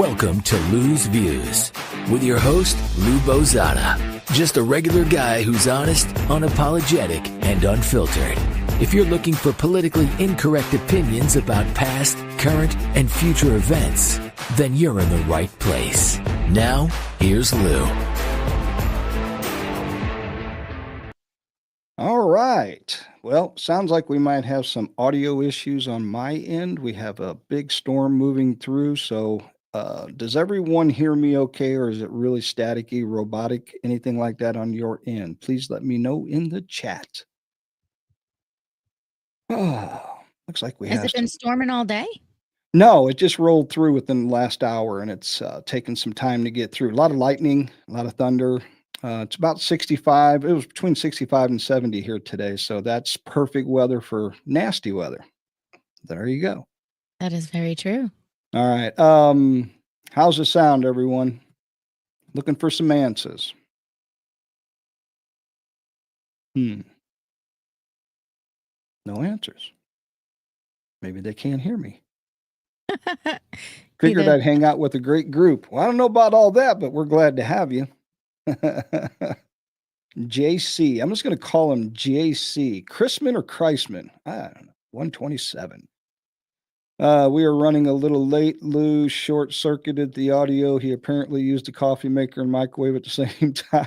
Welcome to Lou's Views with your host, Lou Bozada. Just a regular guy who's honest, unapologetic, and unfiltered. If you're looking for politically incorrect opinions about past, current, and future events, then you're in the right place. Now, here's Lou. All right. Well, sounds like we might have some audio issues on my end. We have a big storm moving through, so does everyone hear me okay, or is it really staticky, robotic, anything like that on your end? Please let me know in the chat. Oh, looks like we Has have it been storming all day? No, it just rolled through within the last hour, and it's taken some time to get through. A lot of lightning, a lot of thunder. It's about 65. It was between 65 and 70 here today, so that's perfect weather for nasty weather. There you go. That is very true. All right. How's the sound, everyone? Looking for some answers. No answers. Maybe they can't hear me. Figured I'd hang out with a great group. Well, I don't know about all that, but we're glad to have you. JC. I'm just going to call him JC. Chrisman or Chrisman? I don't know. 127. We are running a little late. Lou short-circuited the audio. He apparently used a coffee maker and microwave at the same time.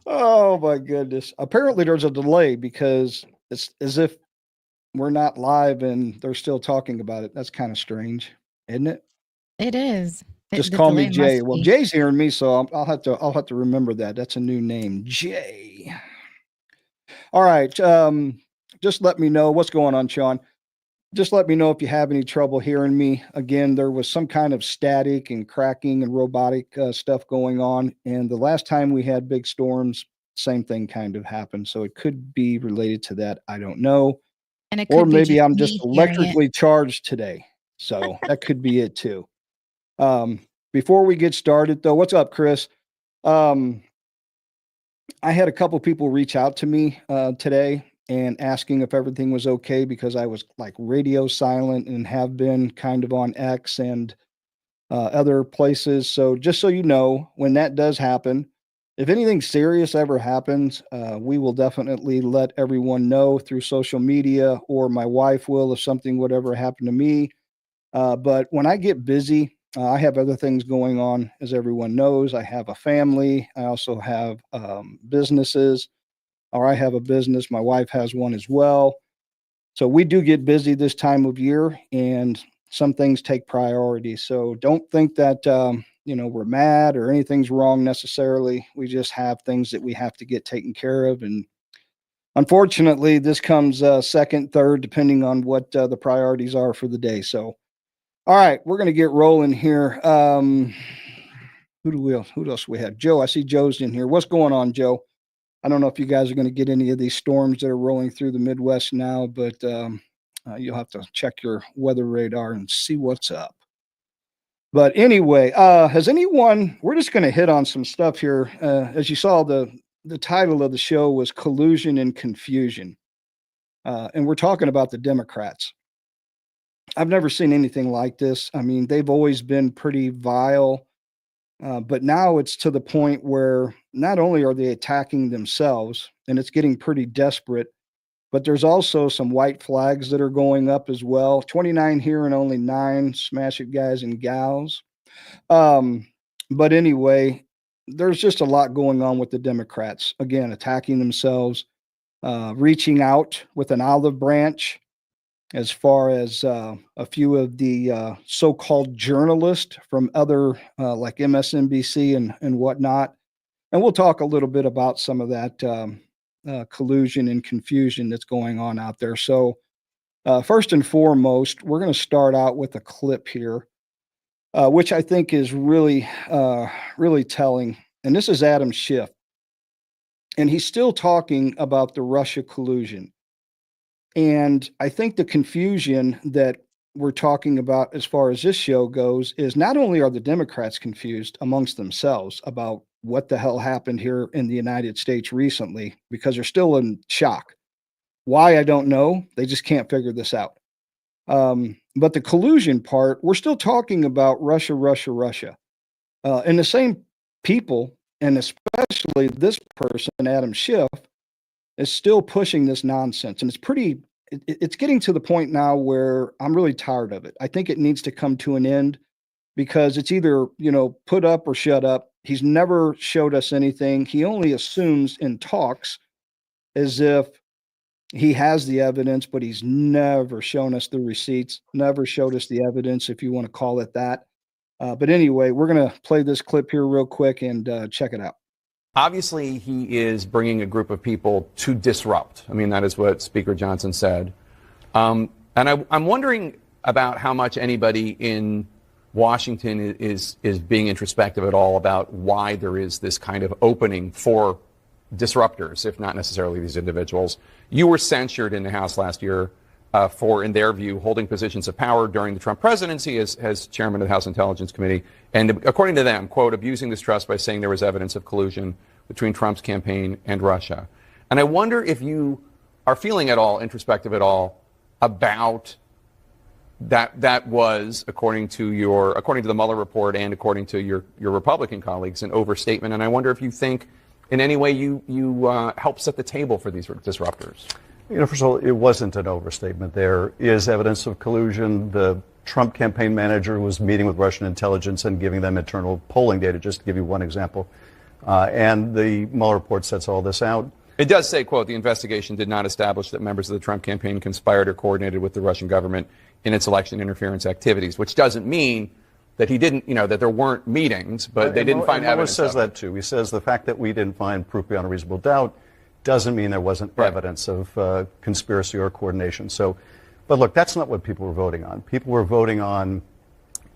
Oh, my goodness. Apparently, there's a delay because it's as if we're not live and they're still talking about it. That's kind of strange, isn't it? It is. Just call me Jay. Well, Jay's hearing me, so I'll have to remember that. That's a new name, Jay. All right. Just let me know what's going on, Sean. Just let me know if you have any trouble hearing me. Again, there was some kind of static and cracking and robotic stuff going on. And the last time we had big storms, same thing kind of happened. So it could be related to that. I don't know. And it could or be maybe just I'm me just hearing electrically charged today. So that could be it too. Before we get started, though, what's up, Chris? I had a couple people reach out to me today and asking if everything was okay because I was like radio silent and have been kind of on X and other places. So just so you know, when that does happen, if anything serious ever happens, we will definitely let everyone know through social media, or my wife will if something would ever happen to me. But when I get busy, I have other things going on, as everyone knows. I have a family. I also have businesses, or I have a business. My wife has one as well. So we do get busy this time of year, and some things take priority. So don't think that, we're mad or anything's wrong necessarily. We just have things that we have to get taken care of. And unfortunately, this comes second, third, depending on what the priorities are for the day. So, all right, we're going to get rolling here. Who else we have? Joe, I see Joe's in here. What's going on, Joe? I don't know if you guys are going to get any of these storms that are rolling through the Midwest now, but you'll have to check your weather radar and see what's up. But anyway, we're just going to hit on some stuff here. As you saw, the title of the show was Collusion and Confusion. And we're talking about the Democrats. I've never seen anything like this. I mean, they've always been pretty vile. But now it's to the point where not only are they attacking themselves, and it's getting pretty desperate, but there's also some white flags that are going up as well. 29 here and only 9. Smash it, guys and gals. But anyway, there's just a lot going on with the Democrats. Again, attacking themselves, reaching out with an olive branch as far as a few of the so-called journalists from other like MSNBC and whatnot. And we'll talk a little bit about some of that collusion and confusion that's going on out there. So first and foremost, we're going to start out with a clip here, which I think is really, really telling. And this is Adam Schiff. And he's still talking about the Russia collusion. And I think the confusion that we're talking about as far as this show goes is not only are the Democrats confused amongst themselves about what the hell happened here in the United States recently, because they're still in shock. Why, I don't know. They just can't figure this out. But the collusion part, we're still talking about Russia, Russia, Russia. And the same people, and especially this person, Adam Schiff, is still pushing this nonsense. And it's getting to the point now where I'm really tired of it. I think it needs to come to an end because it's either, put up or shut up. He's never showed us anything. He only assumes and talks as if he has the evidence, but he's never shown us the receipts, never showed us the evidence, if you want to call it that. But anyway, we're going to play this clip here real quick and check it out. Obviously, he is bringing a group of people to disrupt. I mean, that is what Speaker Johnson said. And I'm wondering about how much anybody in Washington is being introspective at all about why there is this kind of opening for disruptors, if not necessarily these individuals. You were censured in the House last year for, in their view, holding positions of power during the Trump presidency as chairman of the House Intelligence Committee. And according to them, quote, abusing this trust by saying there was evidence of collusion between Trump's campaign and Russia. And I wonder if you are feeling at all introspective at all about that was, according to the Mueller report and according to your Republican colleagues, an overstatement. And I wonder if you think in any way you help set the table for these disruptors. First of all, it wasn't an overstatement. There is evidence of collusion. The Trump campaign manager was meeting with Russian intelligence and giving them internal polling data, just to give you one example. And the Mueller report sets all this out. It does say, quote, the investigation did not establish that members of the Trump campaign conspired or coordinated with the Russian government in its election interference activities, which doesn't mean that he didn't, that there weren't meetings, but they didn't find evidence. Mueller says that too. He says the fact that we didn't find proof beyond a reasonable doubt doesn't mean there wasn't evidence of conspiracy or coordination. So, but look, that's not what people were voting on. People were voting on,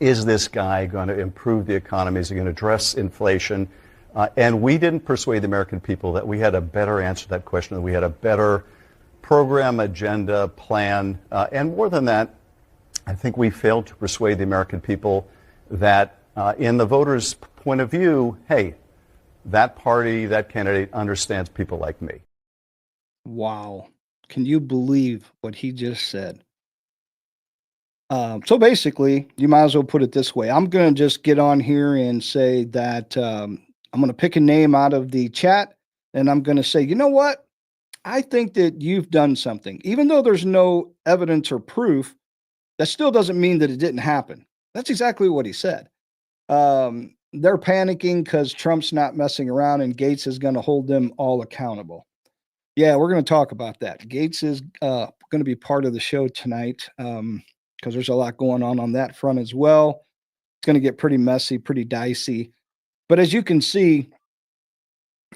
is this guy going to improve the economy? Is he going to address inflation? And we didn't persuade the American people that we had a better answer to that question, that we had a better program, agenda, plan. And more than that, I think we failed to persuade the American people that in the voters' point of view, hey, that party, that candidate understands people like me. Wow. Can you believe what he just said? So basically, you might as well put it this way. I'm going to just get on here and say that I'm going to pick a name out of the chat, and I'm going to say, you know what? I think that you've done something. Even though there's no evidence or proof, that still doesn't mean that it didn't happen. That's exactly what he said. They're panicking because Trump's not messing around and Gates is going to hold them all accountable. Yeah, we're going to talk about that. Gates is going to be part of the show tonight because there's a lot going on that front as well. It's going to get pretty messy, pretty dicey. But as you can see,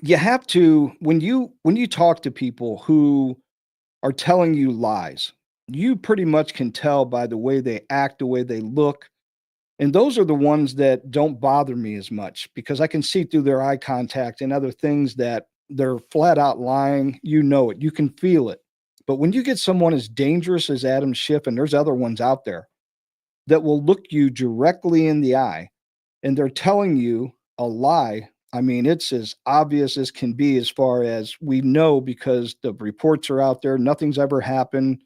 you have to, when you talk to people who are telling you lies, you pretty much can tell by the way they act, the way they look. And those are the ones that don't bother me as much because I can see through their eye contact and other things that they're flat out lying. You know it. You can feel it. But when you get someone as dangerous as Adam Schiff, and there's other ones out there that will look you directly in the eye and they're telling you a lie, I mean, it's as obvious as can be as far as we know because the reports are out there. Nothing's ever happened.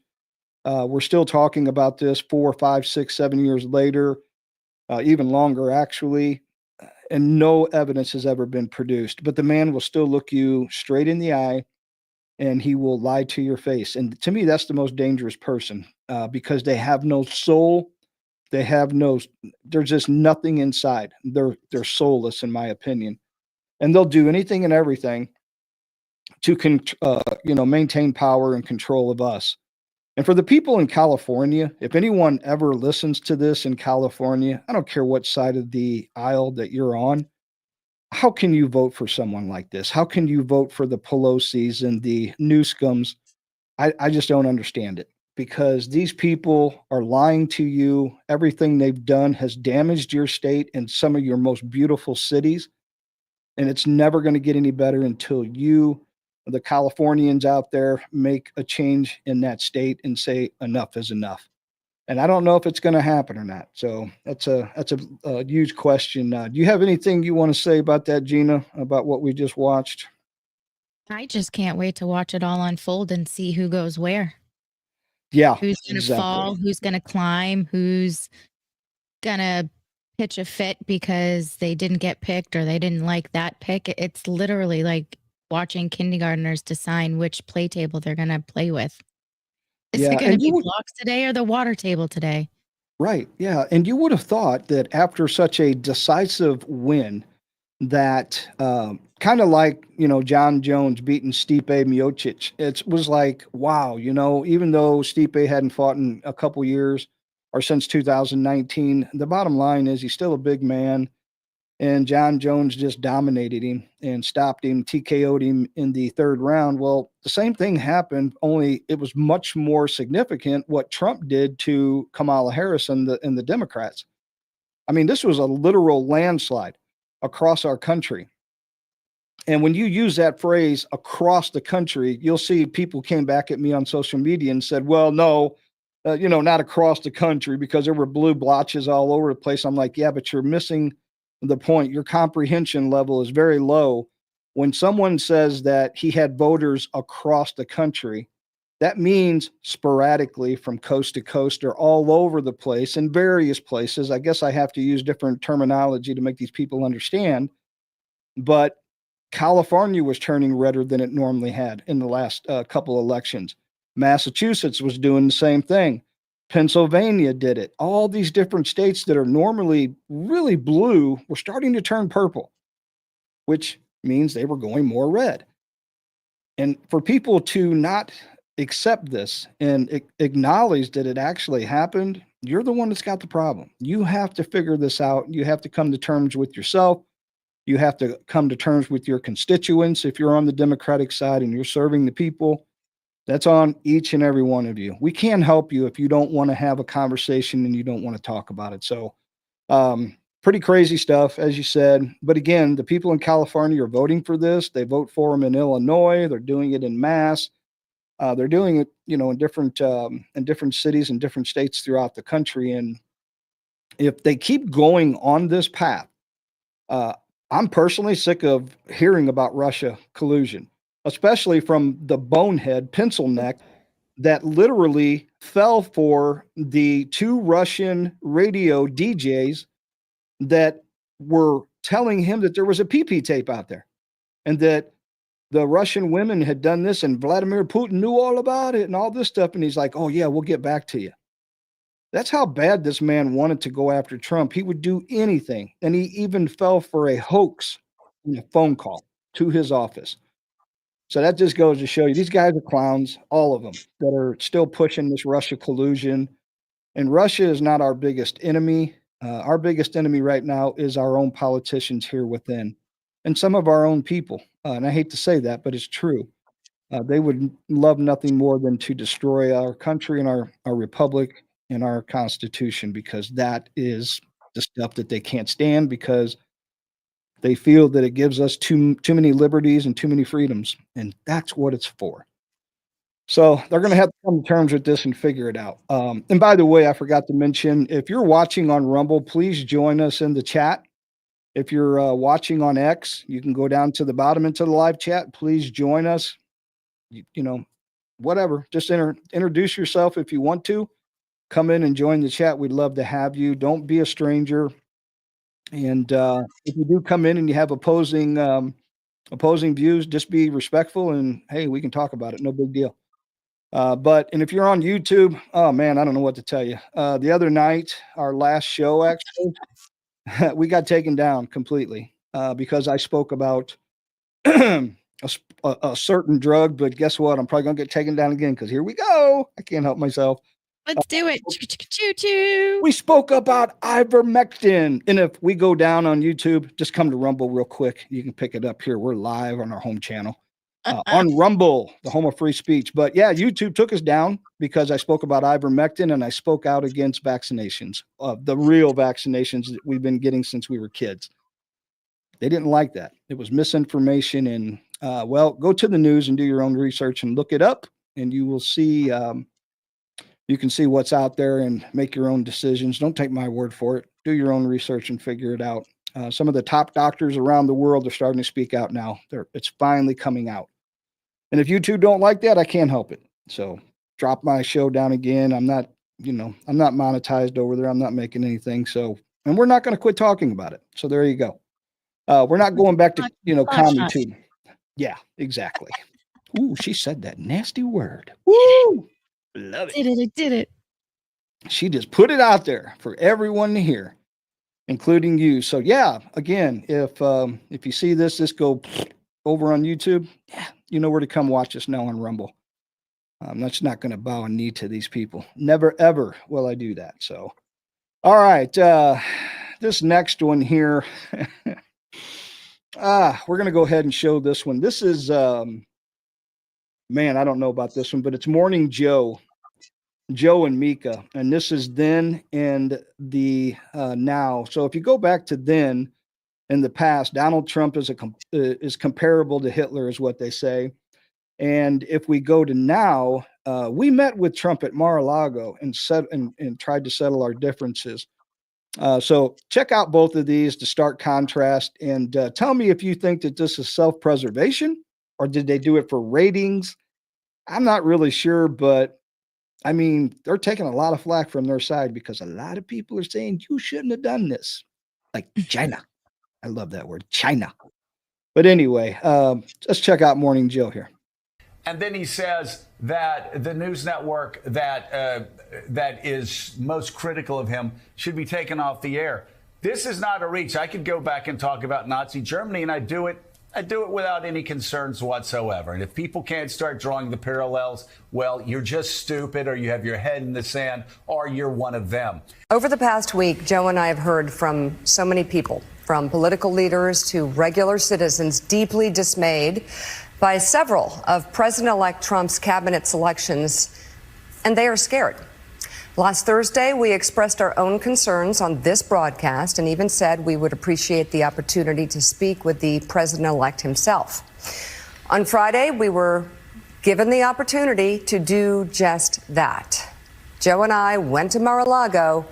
We're still talking about this 4, 5, 6, 7 years later. Even longer, actually, and no evidence has ever been produced. But the man will still look you straight in the eye, and he will lie to your face. And to me, that's the most dangerous person because they have no soul. There's just nothing inside. They're soulless, in my opinion. And they'll do anything and everything to maintain power and control of us. And for the people in California, if anyone ever listens to this in California, I don't care what side of the aisle that you're on, how can you vote for someone like this? How can you vote for the Pelosi's and the Newscombs? I just don't understand it because these people are lying to you. Everything they've done has damaged your state and some of your most beautiful cities. And it's never going to get any better until you, the Californians out there, make a change in that state and say enough is enough. And I don't know if it's going to happen or not. So that's a huge question. Do you have anything you want to say about that, Gina, about what we just watched? I just can't wait to watch it all unfold and see who goes where. Yeah, Who's going to exactly. fall? Who's going to climb? Who's going to pitch a fit because they didn't get picked or they didn't like that pick? It's literally like watching kindergartners decide which play table they're going to play with. Is Yeah, it going to and be blocks today or the water table today? right, yeah, and you would have thought that after such a decisive win, that kind of like John Jones beating Stipe Miocic, it was like wow, even though Stipe hadn't fought in a couple years or since 2019, the bottom line is he's still a big man. And John Jones just dominated him and stopped him, TKO'd him in the third round. Well, the same thing happened, only it was much more significant what Trump did to Kamala Harris and the Democrats. I mean, this was a literal landslide across our country. And when you use that phrase across the country, you'll see people came back at me on social media and said, well, no, not across the country because there were blue blotches all over the place. I'm like, yeah, but you're missing the point. Your comprehension level is very low. When someone says that he had voters across the country, that means sporadically from coast to coast or all over the place in various places. I guess I have to use different terminology to make these people understand. But California was turning redder than it normally had in the last couple elections. Massachusetts was doing the same thing. Pennsylvania did it. All these different states that are normally really blue were starting to turn purple, which means they were going more red. And for people to not accept this and acknowledge that it actually happened, you're the one that's got the problem. You have to figure this out. You have to come to terms with yourself. You have to come to terms with your constituents. If you're on the Democratic side and you're serving the people, that's on each and every one of you. We can't help you if you don't want to have a conversation and you don't want to talk about it. So, pretty crazy stuff, as you said. But again, the people in California are voting for this. They vote for them in Illinois. They're doing it in mass. They're doing it, in different cities and different states throughout the country. And if they keep going on this path, I'm personally sick of hearing about Russia collusion, especially from the bonehead pencil neck that literally fell for the two Russian radio DJs that were telling him that there was a PP tape out there and that the Russian women had done this and Vladimir Putin knew all about it and all this stuff. And he's like, oh, yeah, we'll get back to you. That's how bad this man wanted to go after Trump. He would do anything. And he even fell for a hoax in a phone call to his office. So that just goes to show you these guys are clowns, all of them, that are still pushing this Russia collusion. And Russia is not our biggest enemy. Our biggest enemy right now is our own politicians here within and some of our own people. And I hate to say that, but it's true. They would love nothing more than to destroy our country and our republic and our constitution, because that is the stuff that they can't stand, because they feel that it gives us too many liberties and too many freedoms, and that's what it's for. So they're going to have to come to terms with this and figure it out. And by the way, I forgot to mention, if you're watching on Rumble, please join us in the chat. If you're watching on X, you can go down to the bottom into the live chat. Please join us. Whatever. Just introduce yourself if you want to. Come in and join the chat. We'd love to have you. Don't be a stranger. And if you do come in and you have opposing views, just be respectful and hey, we can talk about it. No big deal. And if you're on YouTube, oh man, I don't know what to tell you. The other night, our last show, actually, we got taken down completely because I spoke about a certain drug. But guess what? I'm probably gonna get taken down again because here we go. I can't help myself. Let's do it. Choo-choo. We spoke about ivermectin. And if we go down on YouTube, just come to Rumble real quick. You can pick it up here. We're live on our home channel. On Rumble, the home of free speech. But yeah, YouTube took us down because I spoke about ivermectin and I spoke out against vaccinations, the real vaccinations that we've been getting since we were kids. They didn't like that. It was misinformation. And go to the news and do your own research and look it up, and you will see. You can see what's out there and make your own decisions. Don't take my word for it. Do your own research and figure it out. Some of the top doctors around the world are starting to speak out now. It's finally coming out. And if you two don't like that, I can't help it. So drop my show down again. I'm not monetized over there. I'm not making anything. So, and we're not going to quit talking about it. So there you go. We're not going back to, comedy too. Yeah, exactly. Ooh, she said that nasty word. Woo! Love it. I did it. She just put it out there for everyone to hear, including you. So yeah, again, if you see this go over on YouTube, yeah, you know where to come watch us now on Rumble. I'm not going to bow a knee to these people. Never, ever will I do that. So, all right. This next one here, we're going to go ahead and show this one. This is, man, I don't know about this one, but it's Morning Joe and Mika. And this is then and the now. So if you go back to then in the past, Donald Trump is comparable to Hitler is what they say. And if we go to now, we met with Trump at Mar-a-Lago and tried to settle our differences. So check out both of these to start contrast and tell me if you think that this is self-preservation or did they do it for ratings? I'm not really sure, but I mean, they're taking a lot of flack from their side because a lot of people are saying you shouldn't have done this. Like China. I love that word, China. But anyway, let's check out Morning Joe here. And then he says that the news network that is most critical of him should be taken off the air. This is not a reach. I could go back and talk about Nazi Germany, and I do it without any concerns whatsoever. And if people can't start drawing the parallels, well, you're just stupid, or you have your head in the sand, or you're one of them. Over the past week, Joe and I have heard from so many people, from political leaders to regular citizens, deeply dismayed by several of President-elect Trump's cabinet selections, and they are scared. Last Thursday, we expressed our own concerns on this broadcast and even said we would appreciate the opportunity to speak with the president-elect himself. On Friday, we were given the opportunity to do just that. Joe and I went to Mar-a-Lago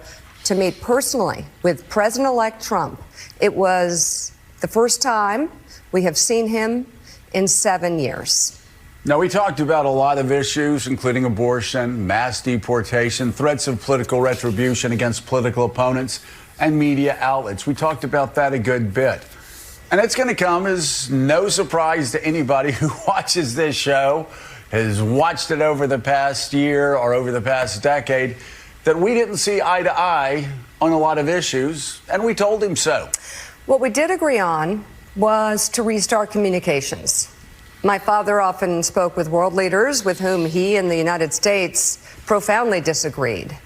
to meet personally with President-elect Trump. It was the first time we have seen him in 7 years. Now, we talked about a lot of issues, including abortion, mass deportation, threats of political retribution against political opponents, and media outlets. We talked about that a good bit. And it's going to come as no surprise to anybody who watches this show, has watched it over the past year or over the past decade, that we didn't see eye to eye on a lot of issues, and we told him so. What we did agree on was to restart communications. My father often spoke with world leaders with whom he and the United States profoundly disagreed.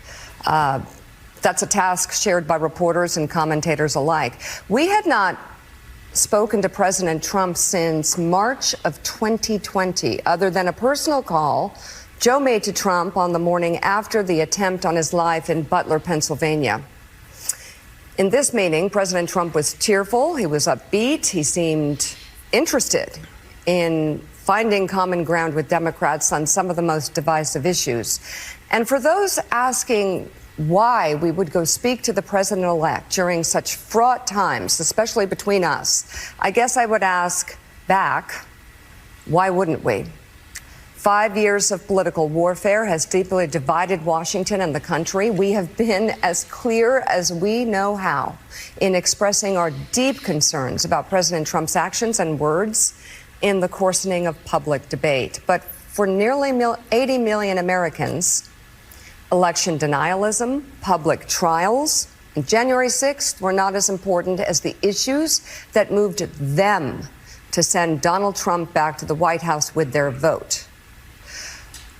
That's a task shared by reporters and commentators alike. We had not spoken to President Trump since March of 2020, other than a personal call Joe made to Trump on the morning after the attempt on his life in Butler, Pennsylvania. In this meeting, President Trump was cheerful, he was upbeat, he seemed interested in finding common ground with Democrats on some of the most divisive issues. And for those asking why we would go speak to the president-elect during such fraught times, especially between us, I guess I would ask back, why wouldn't we? 5 years of political warfare has deeply divided Washington and the country. We have been as clear as we know how in expressing our deep concerns about President Trump's actions and words in the coarsening of public debate. But for nearly 80 million Americans, election denialism, public trials, and January 6th were not as important as the issues that moved them to send Donald Trump back to the White House with their vote.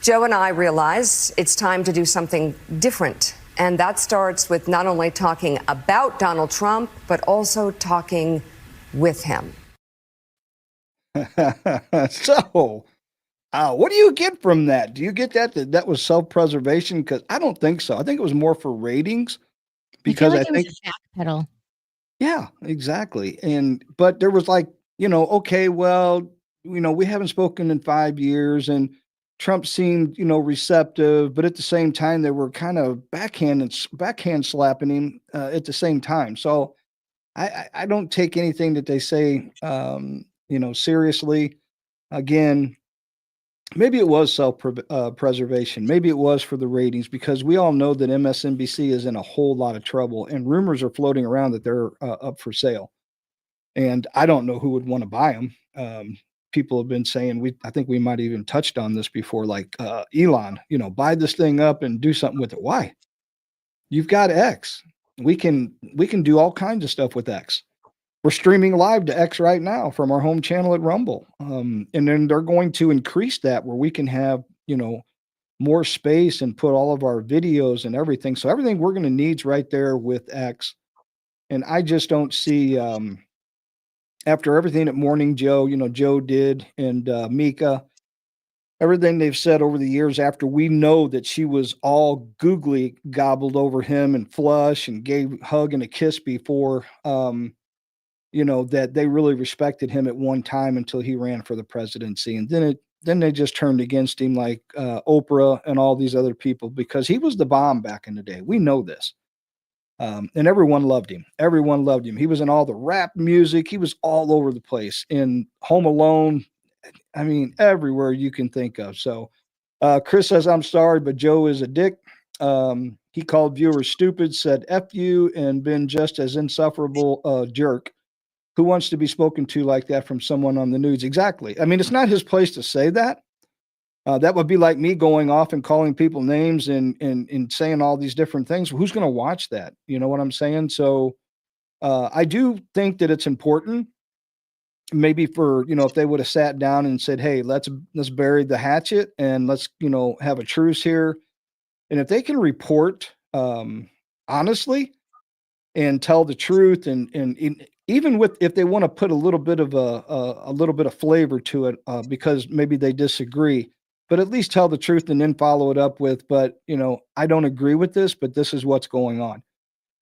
Joe and I realize it's time to do something different. And that starts with not only talking about Donald Trump, but also talking with him. So, what do you get from that? Do you get that was self-preservation? Because I don't think so. I think it was more for ratings. Because I think it was a backpedal. Yeah, exactly. But there was like, okay, well, we haven't spoken in 5 years, and Trump seemed, receptive, but at the same time, they were kind of backhand slapping him at the same time. So I don't take anything that they say, seriously. Again, maybe it was self-preservation. Maybe it was for the ratings, because we all know that MSNBC is in a whole lot of trouble, and rumors are floating around that they're up for sale. And I don't know who would want to buy them. People have been saying, I think we might have even touched on this before, like Elon, buy this thing up and do something with it. Why? You've got X. We can do all kinds of stuff with X. We're streaming live to X right now from our home channel at Rumble. And then they're going to increase that where we can have, more space and put all of our videos and everything. So everything we're going to need's right there with X. And I just don't see, after everything that Morning Joe, Joe did, and Mika, everything they've said over the years, after we know that she was all googly gobbled over him and flush and gave a hug and a kiss before, that they really respected him at one time until he ran for the presidency. And then they just turned against him, like Oprah and all these other people, because he was the bomb back in the day. We know this. And everyone loved him. Everyone loved him. He was in all the rap music. He was all over the place, in Home Alone. I mean, everywhere you can think of. So Chris says, I'm sorry, but Joe is a dick. He called viewers stupid, said F you, and been just as insufferable jerk. Who wants to be spoken to like that from someone on the news? Exactly. I mean, it's not his place to say that. That would be like me going off and calling people names and saying all these different things. Who's going to watch that? You know what I'm saying? So I do think that it's important, maybe for, if they would have sat down and said, hey, let's bury the hatchet and let's, have a truce here. And if they can report honestly and tell the truth, and even if they want to put a little bit of a little bit of flavor to it, because maybe they disagree, but at least tell the truth and then follow it up with, but I don't agree with this, but this is what's going on,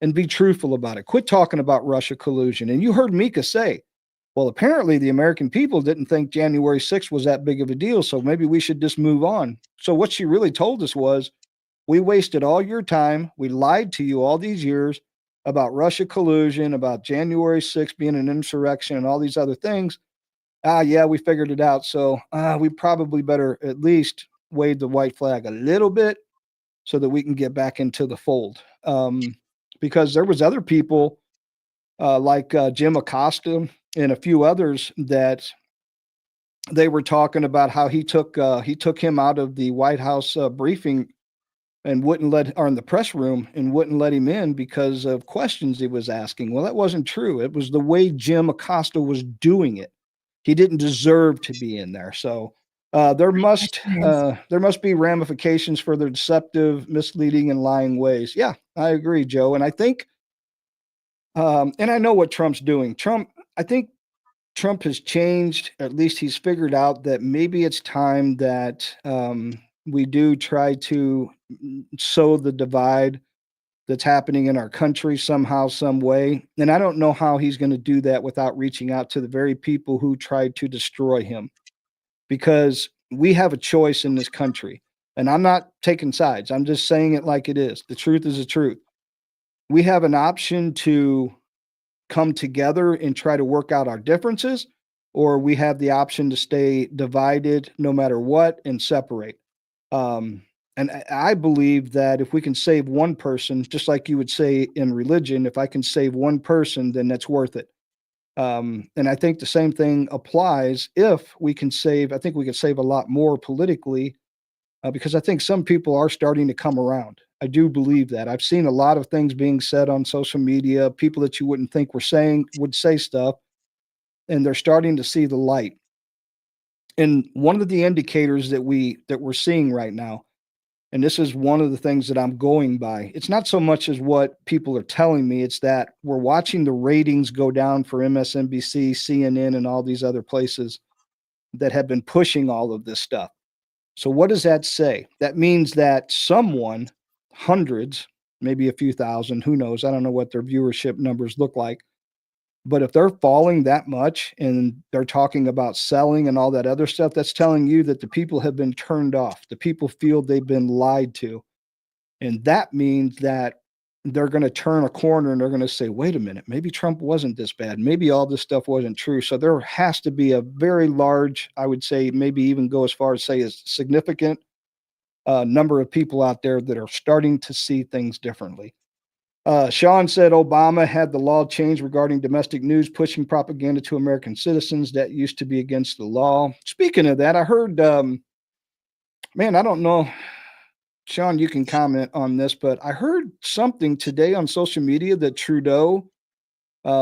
and be truthful about it. Quit talking about Russia collusion. And you heard Mika say, well, apparently the American people didn't think January 6th was that big of a deal, so maybe we should just move on. So what she really told us was, we wasted all your time. We lied to you all these years about Russia collusion, about January 6th being an insurrection and all these other things. Yeah, we figured it out. So we probably better at least wave the white flag a little bit so that we can get back into the fold. Because there was other people like Jim Acosta and a few others that they were talking about how he took him out of the White House briefing and or in the press room, and wouldn't let him in because of questions he was asking. Well, that wasn't true. It was the way Jim Acosta was doing it. He didn't deserve to be in there. So there must be ramifications for their deceptive, misleading, and lying ways. Yeah, I agree, Joe. And I think, and I know what Trump's doing. I think Trump has changed. At least he's figured out that maybe it's time that we do try to sow the divide that's happening in our country somehow, some way. And I don't know how he's going to do that without reaching out to the very people who tried to destroy him, because we have a choice in this country. And I'm not taking sides. I'm just saying it like it is. The truth is the truth. We have an option to come together and try to work out our differences, or we have the option to stay divided no matter what and separate. And I believe that if we can save one person, just like you would say in religion, if I can save one person, then that's worth it. And I think the same thing applies if we can save. I think we could save a lot more politically, because I think some people are starting to come around. I do believe that. I've seen a lot of things being said on social media, people that you wouldn't think would say stuff, and they're starting to see the light. And one of the indicators that we're seeing right now, and this is one of the things that I'm going by, it's not so much as what people are telling me, it's that we're watching the ratings go down for MSNBC, CNN, and all these other places that have been pushing all of this stuff. So what does that say? That means that someone, hundreds, maybe a few thousand, who knows? I don't know what their viewership numbers look like. But if they're falling that much and they're talking about selling and all that other stuff, that's telling you that the people have been turned off. The people feel they've been lied to. And that means that they're going to turn a corner and they're going to say, wait a minute, maybe Trump wasn't this bad. Maybe all this stuff wasn't true. So there has to be a very large, I would say, maybe even go as far as say a significant number of people out there that are starting to see things differently. Sean said Obama had the law changed regarding domestic news, pushing propaganda to American citizens. That used to be against the law. Speaking of that, I heard, man, I don't know. Sean, you can comment on this, but I heard something today on social media that Trudeau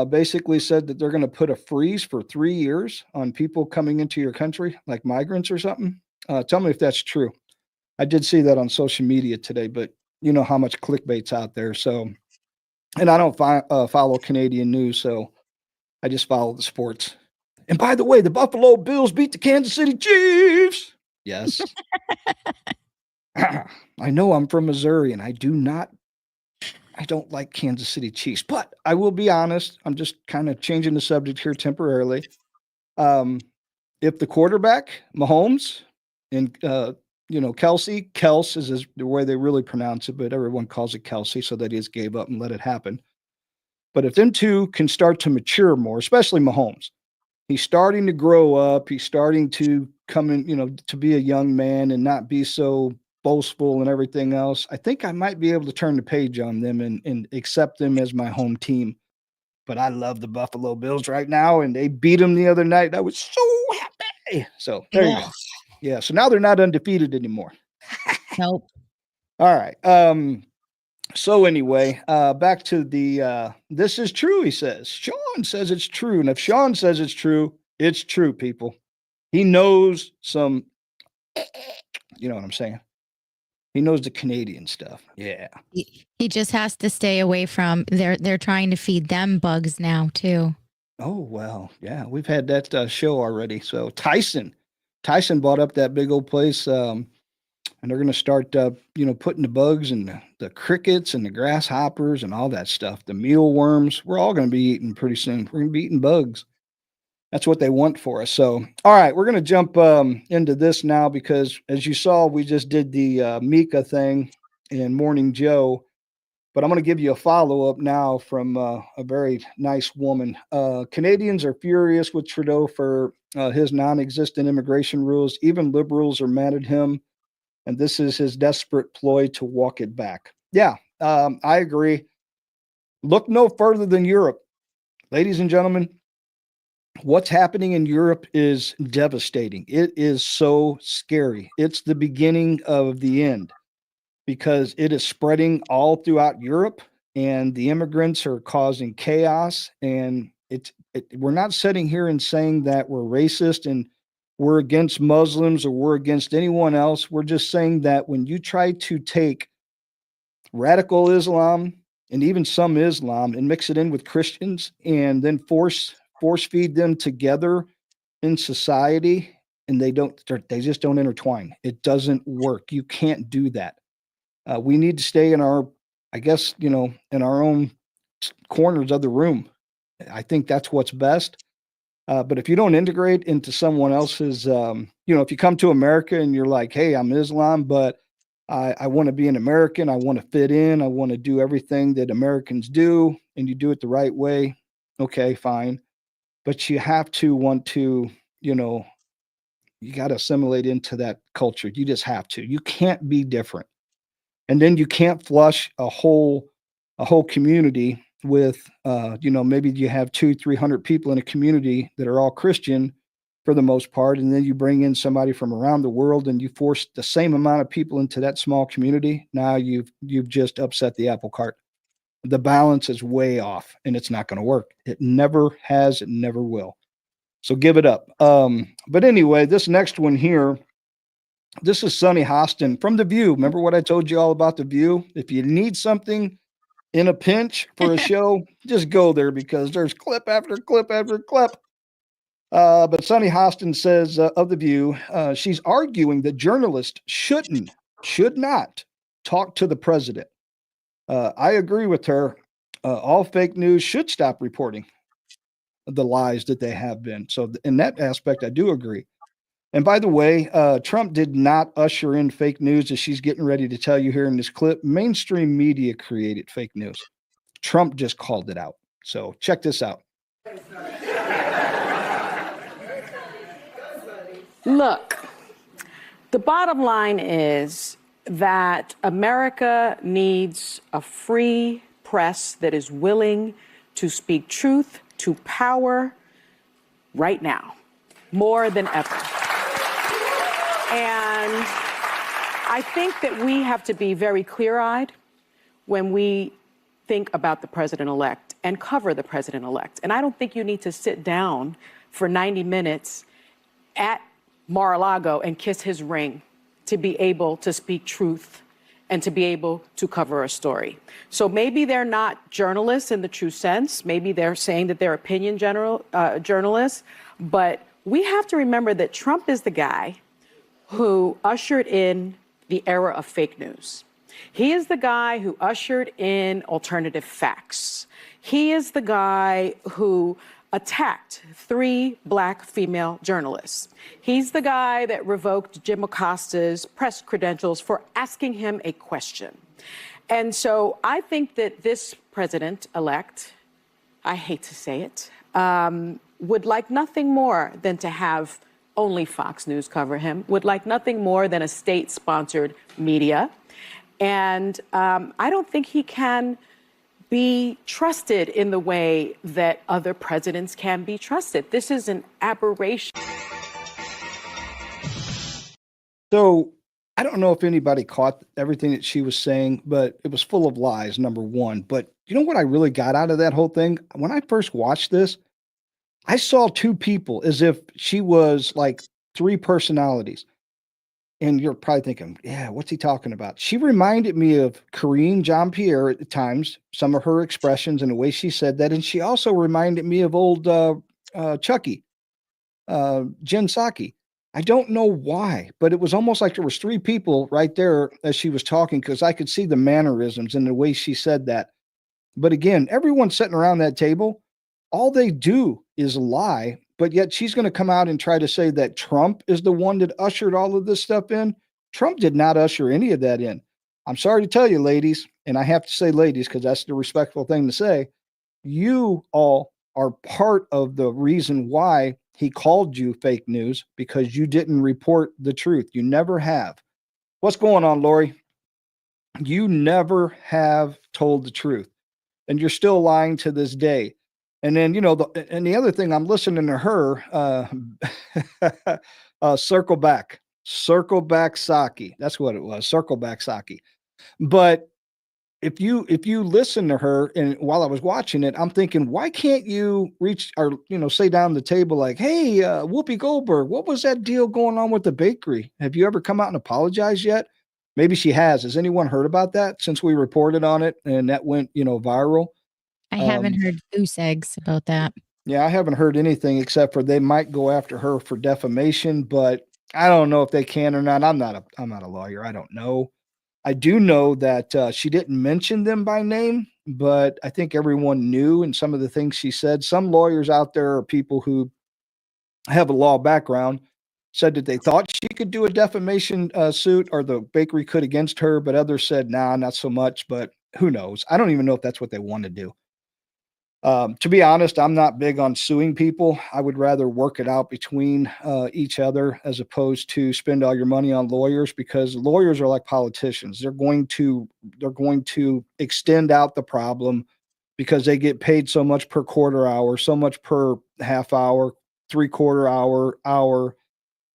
basically said that they're going to put a freeze for 3 years on people coming into your country, like migrants or something. Tell me if that's true. I did see that on social media today, but you know how much clickbait's out there. So, and I don't follow Canadian news, so I just follow the sports. And by the way, the Buffalo Bills beat the Kansas City Chiefs. Yes. I know I'm from Missouri and I don't like Kansas City Chiefs, but I will be honest. I'm just kind of changing the subject here temporarily. If the quarterback, Mahomes, and, Kels is the way they really pronounce it, but everyone calls it Kelsey, so that he just gave up and let it happen. But if them two can start to mature more, especially Mahomes, he's starting to grow up. He's starting to come in, to be a young man and not be so boastful and everything else. I think I might be able to turn the page on them and accept them as my home team. But I love the Buffalo Bills right now, and they beat them the other night. I was so happy. So there you go. Yeah. So now they're not undefeated anymore. Nope. All right. So anyway, back to the this is true, he says. Sean says it's true. And if Sean says it's true, people. He knows some, you know what I'm saying? He knows the Canadian stuff. Yeah. He just has to stay away from they're trying to feed them bugs now too. Oh, well, yeah, we've had that show already. So Tyson bought up that big old place. And they're going to start, putting the bugs and the crickets and the grasshoppers and all that stuff, the mealworms. We're all going to be eating pretty soon. We're going to be eating bugs. That's what they want for us. So, all right, we're going to jump into this now because, as you saw, we just did the Mika thing in Morning Joe. But I'm going to give you a follow-up now from a very nice woman. Canadians are furious with Trudeau for his non-existent immigration rules. Even liberals are mad at him. And this is his desperate ploy to walk it back. Yeah, I agree. Look no further than Europe. Ladies and gentlemen, what's happening in Europe is devastating. It is so scary. It's the beginning of the end because it is spreading all throughout Europe, and the immigrants are causing chaos. And we're not sitting here and saying that we're racist and we're against Muslims or we're against anyone else. We're just saying that when you try to take radical Islam and even some Islam and mix it in with Christians and then force feed them together in society, and they just don't intertwine. It doesn't work. You can't do that. We need to stay in our, in our own corners of the room. I think that's what's best. But if you don't integrate into someone else's, if you come to America and you're like, hey, I'm Islam, but I want to be an American. I want to fit in. I want to do everything that Americans do, and you do it the right way. Okay, fine. But you have to want to, you got to assimilate into that culture. You just have to. You can't be different. And then you can't flush a whole community with, maybe you have 200-300 people in a community that are all Christian for the most part. And then you bring in somebody from around the world and you force the same amount of people into that small community. Now you've just upset the apple cart. The balance is way off and it's not going to work. It never has. It never will. So give it up. But anyway, this next one here, this is Sonny Hostin from The View. Remember what I told you all about The View? If you need something in a pinch for a show, just go there because there's clip after clip after clip. But Sonny Hostin says of The View, she's arguing that journalists should not talk to the president. I agree with her. All fake news should stop reporting the lies that they have been. So in that aspect, I do agree. And by the way, Trump did not usher in fake news, as she's getting ready to tell you here in this clip. Mainstream media created fake news. Trump just called it out. So check this out. Look, the bottom line is that America needs a free press that is willing to speak truth to power right now, more than ever. And I think that we have to be very clear-eyed when we think about the president-elect and cover the president-elect. And I don't think you need to sit down for 90 minutes at Mar-a-Lago and kiss his ring to be able to speak truth and to be able to cover a story. So maybe they're not journalists in the true sense. Maybe they're saying that they're opinion journalists. But we have to remember that Trump is the guy who ushered in the era of fake news. He is the guy who ushered in alternative facts. He is the guy who attacked 3 black female journalists. He's the guy that revoked Jim Acosta's press credentials for asking him a question. And so I think that this president-elect, I hate to say it, would like nothing more than to have only Fox News cover him, would like nothing more than a state-sponsored media. And I don't think he can be trusted in the way that other presidents can be trusted. This is an aberration. So I don't know if anybody caught everything that she was saying, but it was full of lies, number one. But you know what I really got out of that whole thing? When I first watched this, I saw 2 people as if she was like 3 personalities. And you're probably thinking, yeah, what's he talking about? She reminded me of Karine Jean-Pierre at the times, some of her expressions and the way she said that. And she also reminded me of old Chucky, Jen Psaki. I don't know why, but it was almost like there was 3 people right there as she was talking, because I could see the mannerisms and the way she said that. But again, everyone sitting around that table, all they do is lie, but yet she's going to come out and try to say that Trump is the one that ushered all of this stuff in. Trump did not usher any of that in. I'm sorry to tell you, ladies, and I have to say ladies because that's the respectful thing to say. You all are part of the reason why he called you fake news, because you didn't report the truth. You never have. What's going on, Lori? You never have told the truth, and you're still lying to this day. And then, you know, the other thing, I'm listening to her, circle back Psaki. That's what it was. Circle back Psaki. But if you listen to her, and while I was watching it, I'm thinking, why can't you reach or, you know, say down the table like, hey, Whoopi Goldberg, what was that deal going on with the bakery? Have you ever come out and apologized yet? Maybe she has. Has anyone heard about that since we reported on it and that went, you know, viral? I haven't heard goose eggs about that. Yeah, I haven't heard anything except for they might go after her for defamation, but I don't know if they can or not. I'm not a lawyer. I don't know. I do know that she didn't mention them by name, but I think everyone knew, and some of the things she said. Some lawyers out there are people who have a law background, said that they thought she could do a defamation suit, or the bakery could against her, but others said, nah, not so much. But who knows? I don't even know if that's what they want to do. To be honest, I'm not big on suing people. I would rather work it out between each other as opposed to spend all your money on lawyers, because lawyers are like politicians. They're going to extend out the problem because they get paid so much per quarter hour, so much per half hour, 3/4 hour,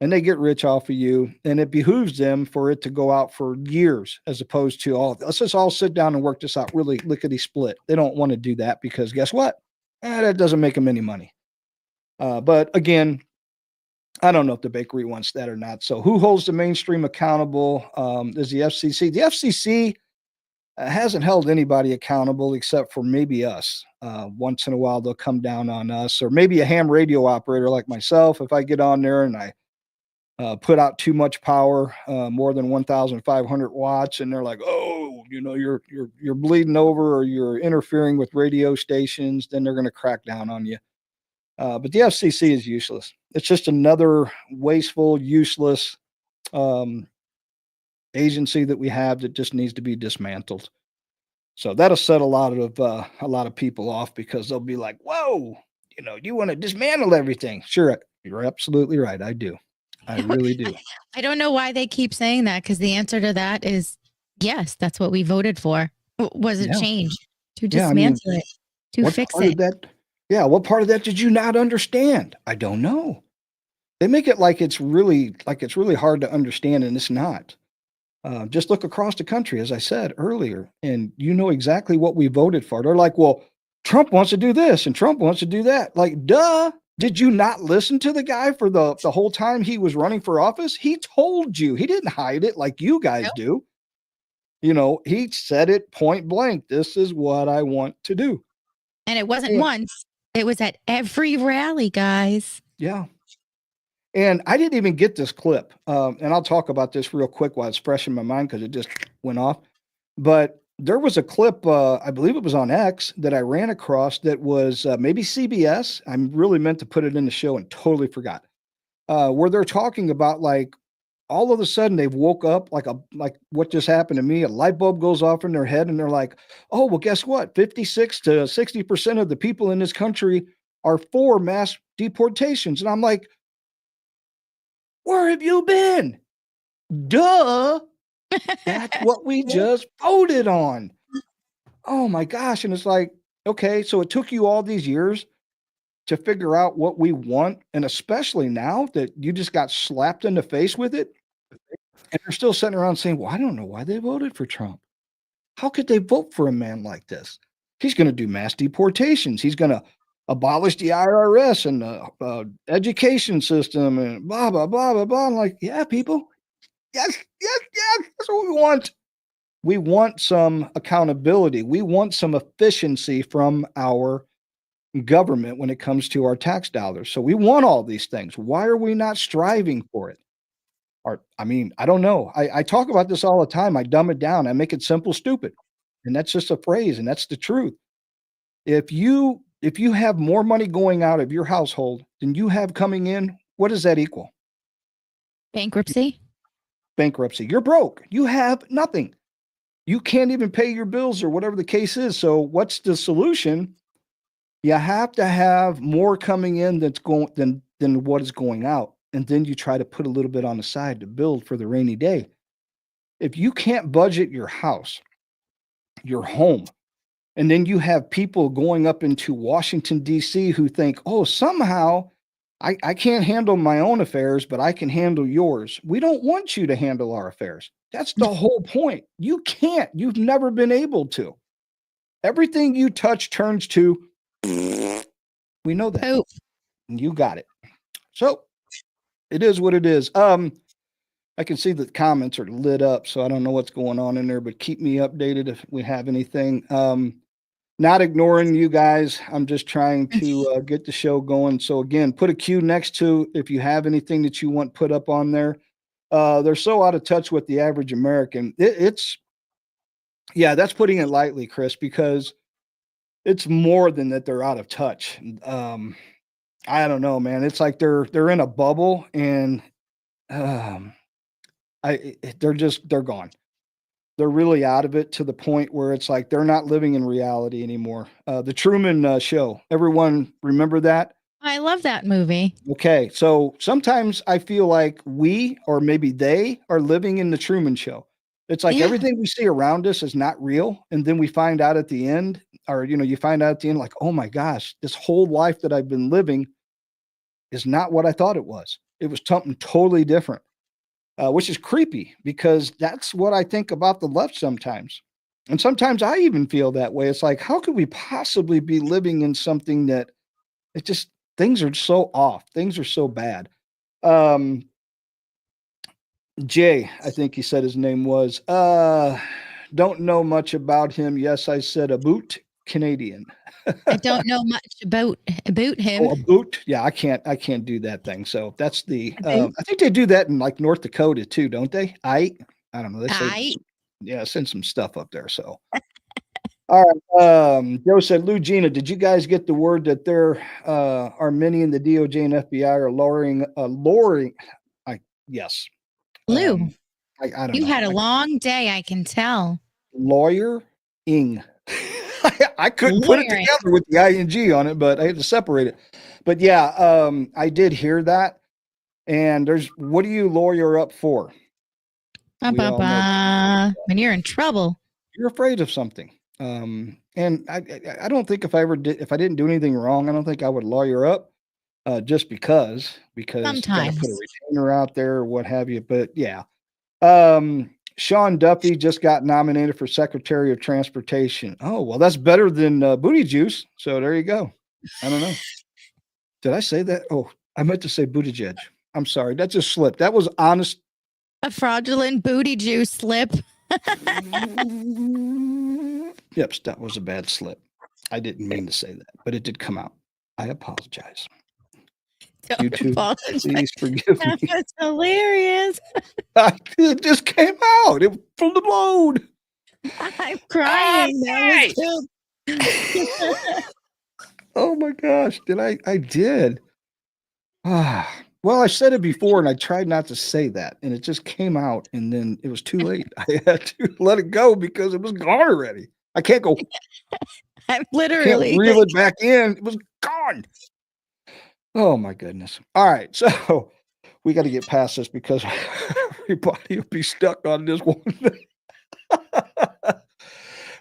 and they get rich off of you. And it behooves them for it to go out for years, as opposed to, let's just all sit down and work this out really lickety split. They don't want to do that because guess what? That doesn't make them any money. But again, I don't know if the bakery wants that or not. So who holds the mainstream accountable? Is the FCC. The FCC hasn't held anybody accountable except for maybe us. Once in a while, they'll come down on us, or maybe a ham radio operator like myself. If I get on there and I put out too much power, more than 1,500 watts, and they're like, oh, you know, you're bleeding over, or you're interfering with radio stations, then they're going to crack down on you. But the FCC is useless. It's just another wasteful, useless agency that we have that just needs to be dismantled. So that'll set a lot of people off, because they'll be like, "Whoa, you want to dismantle everything?" Sure, you're absolutely right. I do. I really do. I don't know why they keep saying that, because the answer to that is yes, that's what we voted for. Was it Yeah. changed to Yeah, I mean, dismantle it, to what fix part it? of that? Yeah, what part of that did you not understand? I don't know. They make it like it's really hard to understand, and it's not. Just look across the country, as I said earlier, and you know exactly what we voted for. They're like, well, Trump wants to do this and Trump wants to do that. Like, duh. Did you not listen to the guy for the whole time he was running for office? He told you. He didn't hide it like you guys do. He said it point blank. This is what I want to do. And it wasn't Yeah. once. It was at every rally, guys. Yeah. And I didn't even get this clip. And I'll talk about this real quick while it's fresh in my mind, because it just went off. But there was a clip, I believe it was on X, that I ran across that was maybe CBS. I really meant to put it in the show and totally forgot. Where they're talking about, like, all of a sudden they've woke up, like what just happened to me. A light bulb goes off in their head, and they're like, "Oh, well, guess what? 56 to 60% of the people in this country are for mass deportations." And I'm like, where have you been? Duh. That's what we just voted on. Oh my gosh. And it's like, okay, so it took you all these years to figure out what we want. And especially now that you just got slapped in the face with it. And they're still sitting around saying, well, I don't know why they voted for Trump. How could they vote for a man like this? He's going to do mass deportations. He's going to abolish the IRS and the education system and blah, blah, blah, blah, blah. I'm like, yeah, people. Yes. That's what we want. We want some accountability. We want some efficiency from our government when it comes to our tax dollars. So we want all these things. Why are we not striving for it? I don't know. I talk about this all the time. I dumb it down. I make it simple, stupid. And that's just a phrase, and that's the truth. If you have more money going out of your household than you have coming in, what does that equal? Bankruptcy. You're broke. You have nothing. You can't even pay your bills or whatever the case is. So what's the solution? You have to have more coming in than what is going out. And then you try to put a little bit on the side to build for the rainy day. If you can't budget your house, your home, and then you have people going up into Washington, D.C. who think, oh, somehow I can't handle my own affairs, but I can handle yours. We don't want you to handle our affairs. That's the whole point. You can't. You've never been able to. Everything you touch turns to, we know that. Oh. And you got it. So it is what it is. I can see the comments are lit up, so I don't know what's going on in there, but keep me updated if we have anything. Not ignoring you guys. I'm just trying to get the show going. So again, put a Q next to if you have anything that you want put up on there. They're so out of touch with the average American. That's putting it lightly, Chris, because it's more than that they're out of touch. I don't know, man. It's like they're in a bubble, and they're gone. They're really out of it to the point where it's like they're not living in reality anymore. The Truman Show. Everyone remember that? I love that movie. Okay, so sometimes I feel like we, or maybe they, are living in the Truman Show. It's like everything we see around us is not real, and then we find out at the end, or you find out at the end, like, oh my gosh, this whole life that I've been living is not what I thought it was. It was something totally different. Which is creepy, because that's what I think about the left sometimes. And sometimes I even feel that way. It's like, how could we possibly be living in something that things are so off. Things are so bad. Jay, I think he said his name was, don't know much about him. Yes, I said a boot Canadian. I don't know much about him. Oh, a boot. Yeah, I can't do that thing. So that's the, I think they do that in like North Dakota too, don't they? I don't know. They say, send some stuff up there. So All right. Joe said, Lou, Gina, did you guys get the word that there are many in the DOJ and FBI are lowering? Yes. Lou, I don't you know. had a long day, I can tell. Lawyering. I couldn't put it together with the ing on it, but I had to separate it. But yeah, I did hear that. And what do you lawyer up for? When you're in trouble. You're afraid of something. And I don't think if I didn't do anything wrong, I don't think I would lawyer up just because Sometimes. you gotta put a retainer out there or what have you. But yeah. Sean Duffy just got nominated for Secretary of Transportation. Oh, well, that's better than Booty Juice. So there you go. I don't know. Did I say that? Oh, I meant to say Buttigieg. I'm sorry. That just slipped. That was honest. A fraudulent booty juice slip. Yep, that was a bad slip. I didn't mean to say that, but it did come out. I apologize. You too. Please forgive me. That's hilarious. It just came out. It from the load. I'm crying. Oh my gosh. Did I did. Well, I said it before and I tried not to say that and it just came out and then it was too late. I had to let it go because it was gone already. I can't go. I'm literally can't reel it back in. It was gone. Oh my goodness. All right. So we got to get past this because everybody will be stuck on this one.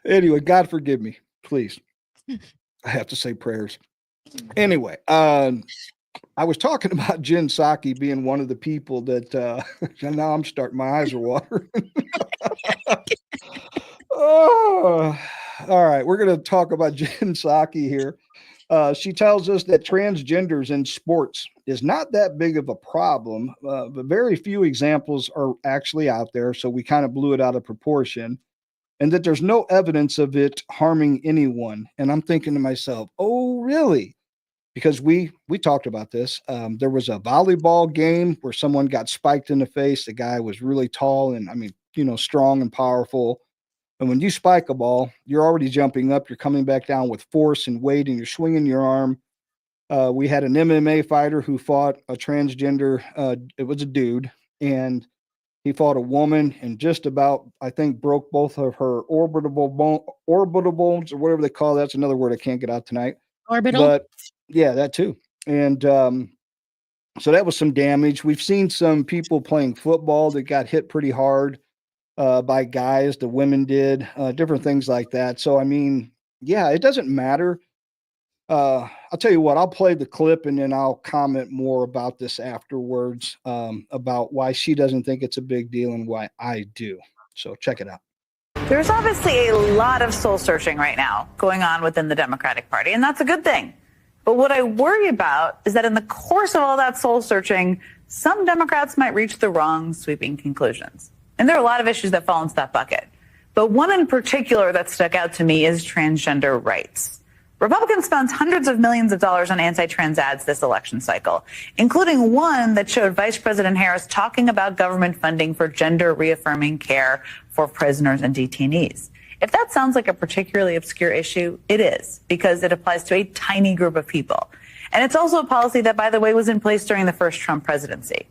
Anyway, God forgive me, please. I have to say prayers. Anyway, I was talking about Jen Psaki being one of the people that now I'm starting, my eyes are watering. Oh, all right. We're going to talk about Jen Psaki here. She tells us that transgenders in sports is not that big of a problem, but very few examples are actually out there. So we kind of blew it out of proportion and that there's no evidence of it harming anyone. And I'm thinking to myself, oh, really? Because we talked about this. There was a volleyball game where someone got spiked in the face. The guy was really tall and strong and powerful. And when you spike a ball, you're already jumping up. You're coming back down with force and weight, and you're swinging your arm. We had an MMA fighter who fought a transgender. It was a dude, and he fought a woman and just about, I think, broke both of her orbital bones or whatever they call that. That's another word I can't get out tonight. Orbital. But yeah, that too. And so that was some damage. We've seen some people playing football that got hit pretty hard by guys. The women did different things like that. So, I mean, yeah, it doesn't matter. I'll tell you what, I'll play the clip and then I'll comment more about this afterwards about why she doesn't think it's a big deal and why I do. So check it out. There's obviously a lot of soul searching right now going on within the Democratic Party, and that's a good thing. But what I worry about is that in the course of all that soul searching, some Democrats might reach the wrong sweeping conclusions. And there are a lot of issues that fall into that bucket. But one in particular that stuck out to me is transgender rights. Republicans spent hundreds of millions of dollars on anti-trans ads this election cycle, including one that showed Vice President Harris talking about government funding for gender reaffirming care for prisoners and detainees. If that sounds like a particularly obscure issue, it is, because it applies to a tiny group of people. And it's also a policy that, by the way, was in place during the first Trump presidency.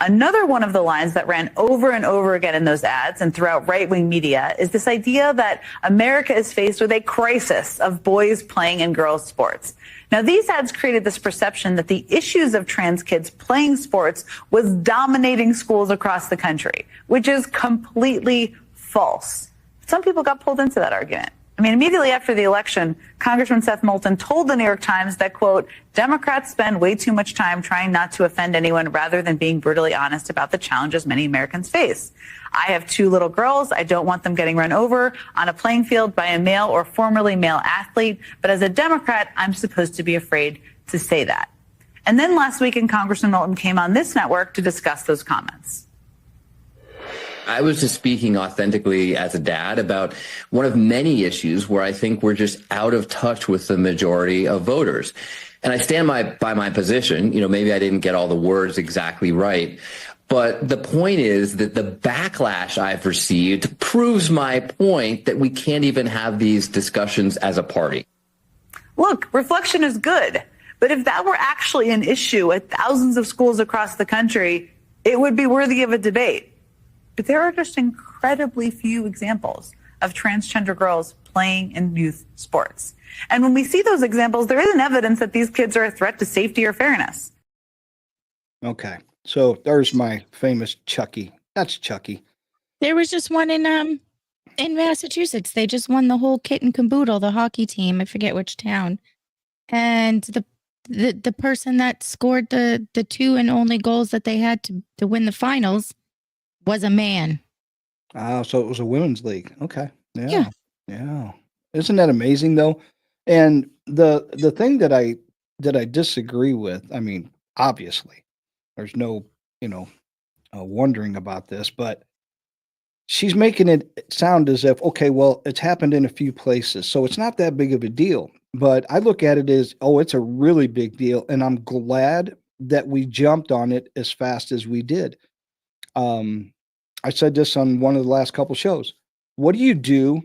Another one of the lines that ran over and over again in those ads and throughout right-wing media is this idea that America is faced with a crisis of boys playing in girls' sports. Now, these ads created this perception that the issues of trans kids playing sports was dominating schools across the country, which is completely false. Some people got pulled into that argument. I mean, immediately after the election, Congressman Seth Moulton told the New York Times that, quote, Democrats spend way too much time trying not to offend anyone rather than being brutally honest about the challenges many Americans face. I have 2 little girls. I don't want them getting run over on a playing field by a male or formerly male athlete. But as a Democrat, I'm supposed to be afraid to say that. And then last weekend, Congressman Moulton came on this network to discuss those comments. I was just speaking authentically as a dad about one of many issues where I think we're just out of touch with the majority of voters. And I stand by my position. You know, maybe I didn't get all the words exactly right, But the point is that the backlash I've received proves my point that we can't even have these discussions as a party. Look, reflection is good, but if that were actually an issue at thousands of schools across the country, it would be worthy of a debate. But there are just incredibly few examples of transgender girls playing in youth sports. And when we see those examples, there isn't evidence that these kids are a threat to safety or fairness. Okay. So there's my famous Chucky. That's Chucky. There was just one in Massachusetts. They just won the whole kit and caboodle, the hockey team. I forget which town. And the person that scored the two and only goals that they had to win the finals was a man. So it was a women's league. Okay. Yeah. Yeah. Isn't that amazing though? And the thing that I disagree with, I mean, obviously, there's no, wondering about this, but she's making it sound as if, okay, well, it's happened in a few places, so it's not that big of a deal. But I look at it as, oh, it's a really big deal, and I'm glad that we jumped on it as fast as we did. I said this on one of the last couple shows. What do you do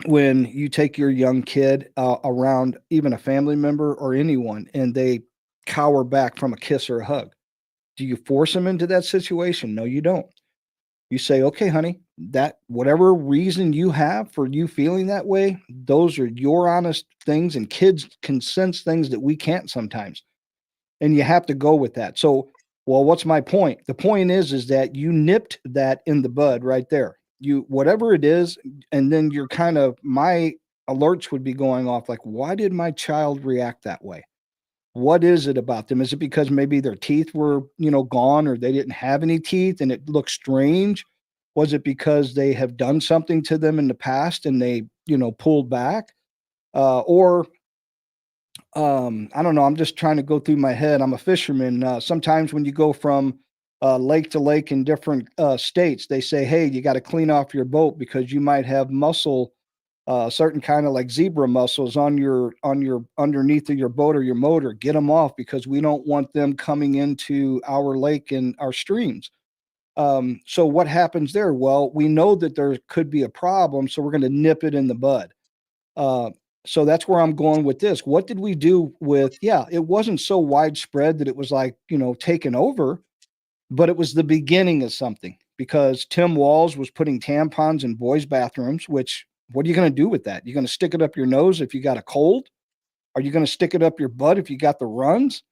when you take your young kid around even a family member or anyone and they cower back from a kiss or a hug? Do you force them into that situation? No, you don't. You say, okay, honey, that whatever reason you have for you feeling that way, those are your honest things, and kids can sense things that we can't sometimes. And you have to go with that. So, well, what's my point? The point is that you nipped that in the bud right there. You, whatever it is, and then you're kind of, my alerts would be going off like, why did my child react that way? What is it about them? Is it because maybe their teeth were, gone, or they didn't have any teeth and it looked strange? Was it because they have done something to them in the past and they, pulled back? Or I don't know. I'm just trying to go through my head. I'm a fisherman. Sometimes when you go from lake to lake in different states, they say, hey, you got to clean off your boat because you might have mussel, certain kind of like zebra mussels on your underneath of your boat or your motor. Get them off because we don't want them coming into our lake and our streams. So what happens there? Well, we know that there could be a problem, so we're going to nip it in the bud. So that's where I'm going with this. What did we do with, it wasn't so widespread that it was like, taken over, but it was the beginning of something, because Tim Walz was putting tampons in boys' bathrooms, which, what are you going to do with that? You're going to stick it up your nose if you got a cold? Are you going to stick it up your butt if you got the runs?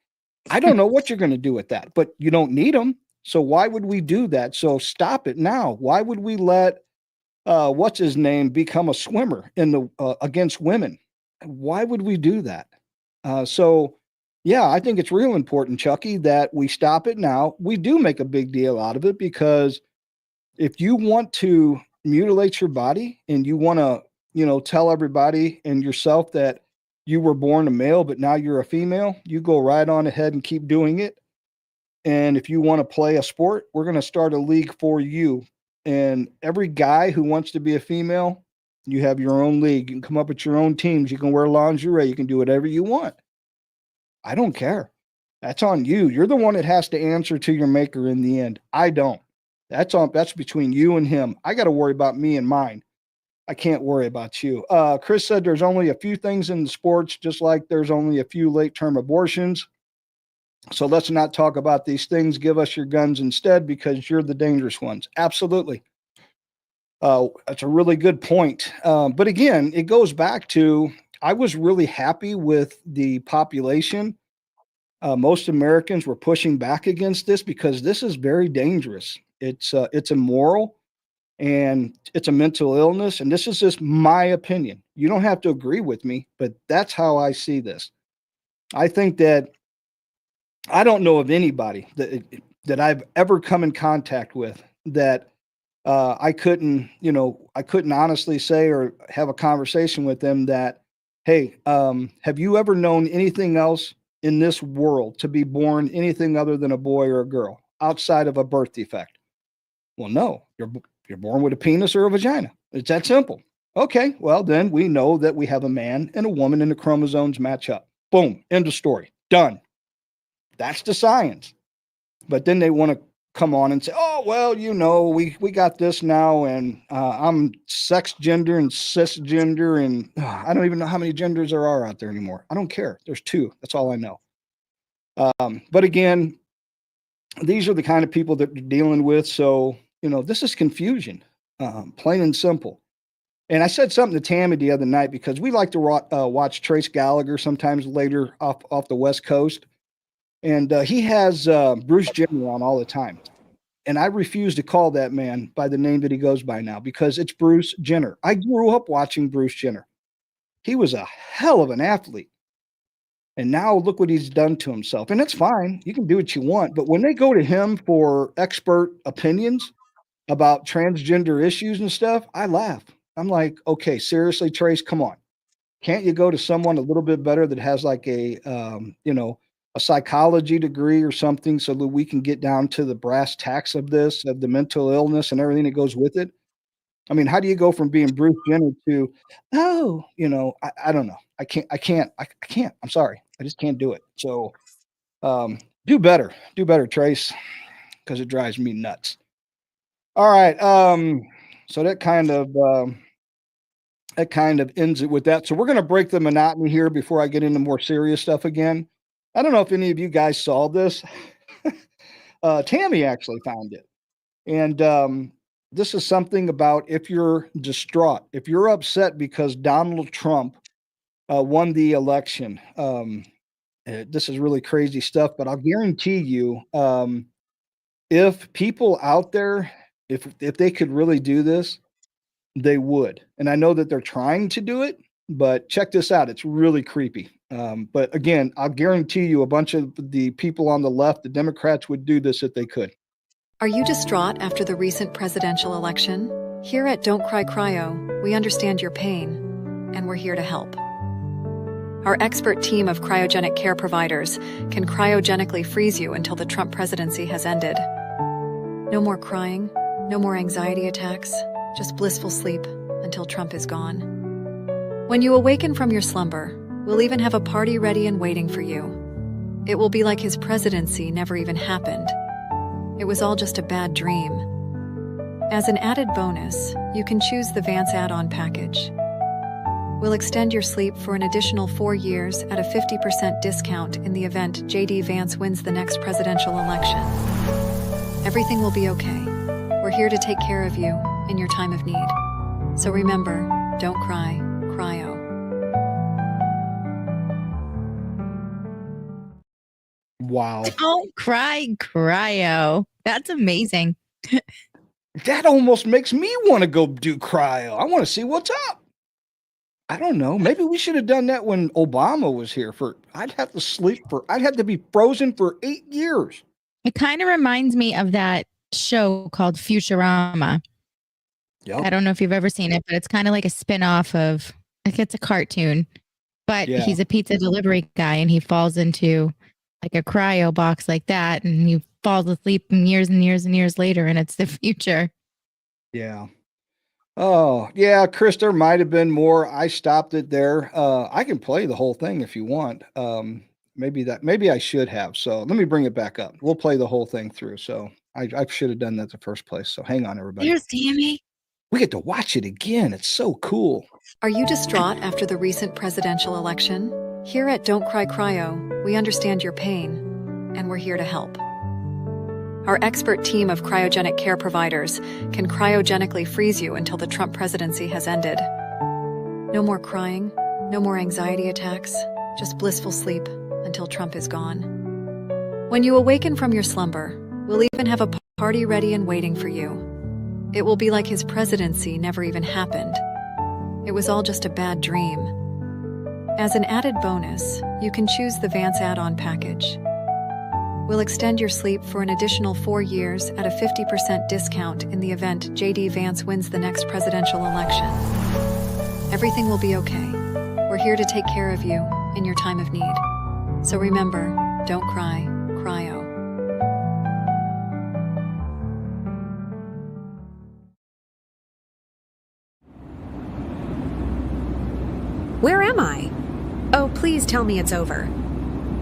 I don't know what you're going to do with that, but you don't need them. So why would we do that? So stop it now. Why would we let, what's his name, become a swimmer in the against women? Why would we do that? So I think it's real important, Chucky, that we stop it now. We do make a big deal out of it, because if you want to mutilate your body and you want to, tell everybody and yourself that you were born a male, but now you're a female, you go right on ahead and keep doing it. And if you want to play a sport, we're going to start a league for you. And every guy who wants to be a female, you have your own league. You can come up with your own teams. You can wear lingerie. You can do whatever you want. I don't care. That's on you. You're the one that has to answer to your maker in the end. I don't. That's between you and him. I got to worry about me and mine. I can't worry about you. Chris said there's only a few things in the sports, just like there's only a few late-term abortions. So let's not talk about these things. Give us your guns instead, because you're the dangerous ones. Absolutely. That's a really good point. But again, it goes back to, I was really happy with the population. Most Americans were pushing back against this, because this is very dangerous. It's immoral, and it's a mental illness. And this is just my opinion. You don't have to agree with me, but that's how I see this. I think that, I don't know of anybody that I've ever come in contact with that I couldn't honestly say or have a conversation with them that, hey, have you ever known anything else in this world to be born anything other than a boy or a girl outside of a birth defect? Well, no, you're born with a penis or a vagina. It's that simple. Okay, well, then we know that we have a man and a woman and the chromosomes match up. Boom, end of story. Done. That's the science. But then they want to come on and say, oh, well, we got this now, and I'm sex gender and cisgender, and I don't even know how many genders there are out there anymore. I don't care. There's 2. That's all I know. But again, these are the kind of people that you're dealing with. So, this is confusion, plain and simple. And I said something to Tammy the other night, because we like to watch Trace Gallagher sometimes later off the West Coast. And he has Bruce Jenner on all the time. And I refuse to call that man by the name that he goes by now, because it's Bruce Jenner. I grew up watching Bruce Jenner. He was a hell of an athlete. And now look what he's done to himself. And it's fine. You can do what you want. But when they go to him for expert opinions about transgender issues and stuff, I laugh. I'm like, okay, seriously, Trace, come on. Can't you go to someone a little bit better that has like a psychology degree or something, so that we can get down to the brass tacks of this, of the mental illness and everything that goes with it? I mean, how do you go from being Bruce Jenner to, I don't know. I can't. I'm sorry. I just can't do it. So do better, Trace, because it drives me nuts. All right. So that kind of ends it with that. So we're going to break the monotony here before I get into more serious stuff again. I don't know if any of you guys saw this. Tammy actually found it. And this is something about if you're distraught, if you're upset because Donald Trump won the election. This is really crazy stuff, but I'll guarantee you, if people out there, if they could really do this, they would. And I know that they're trying to do it, but check this out. It's really creepy. But again, I'll guarantee you a bunch of the people on the left, the Democrats, would do this if they could. Are you distraught after the recent presidential election? Here at Don't Cry Cryo, we understand your pain, and we're here to help. Our expert team of cryogenic care providers can cryogenically freeze you until the Trump presidency has ended. No more crying, no more anxiety attacks, just blissful sleep until Trump is gone. When you awaken from your slumber, we'll even have a party ready and waiting for you. It will be like his presidency never even happened. It was all just a bad dream. As an added bonus, you can choose the Vance add-on package. We'll extend your sleep for an additional 4 years at a 50% discount in the event J.D. Vance wins the next presidential election. Everything will be okay. We're here to take care of you in your time of need. So remember, don't cry, cryo. Wow. Don't cry, cryo. That's amazing. That almost makes me want to go do cryo. I want to see what's up. I don't know. Maybe we should have done that when Obama was here. I'd have to be frozen for 8 years. It kind of reminds me of that show called Futurama. Yep. I don't know if you've ever seen it, but it's kind of like a spin-off of, like, it's a cartoon, but he's a pizza delivery guy, and he falls into like a cryo box like that, and he falls asleep years and years and years later, and it's the future. Yeah. Oh, yeah, Chris, there might have been more. I stopped it there. I can play the whole thing if you want. Maybe I should have. So let me bring it back up. We'll play the whole thing through. So I should have done that the first place. So hang on, everybody. Here's Tammy. We get to watch it again. It's so cool. Are you distraught after the recent presidential election? Here at Don't Cry Cryo, we understand your pain, and we're here to help. Our expert team of cryogenic care providers can cryogenically freeze you until the Trump presidency has ended. No more crying, no more anxiety attacks, just blissful sleep until Trump is gone. When you awaken from your slumber, we'll even have a party ready and waiting for you. It will be like his presidency never even happened. It was all just a bad dream. As an added bonus, you can choose the Vance add-on package. We'll extend your sleep for an additional 4 years at a 50% discount in the event J.D. Vance wins the next presidential election. Everything will be okay. We're here to take care of you in your time of need. So remember, don't cry, cryo. Where am I? Oh, please tell me it's over.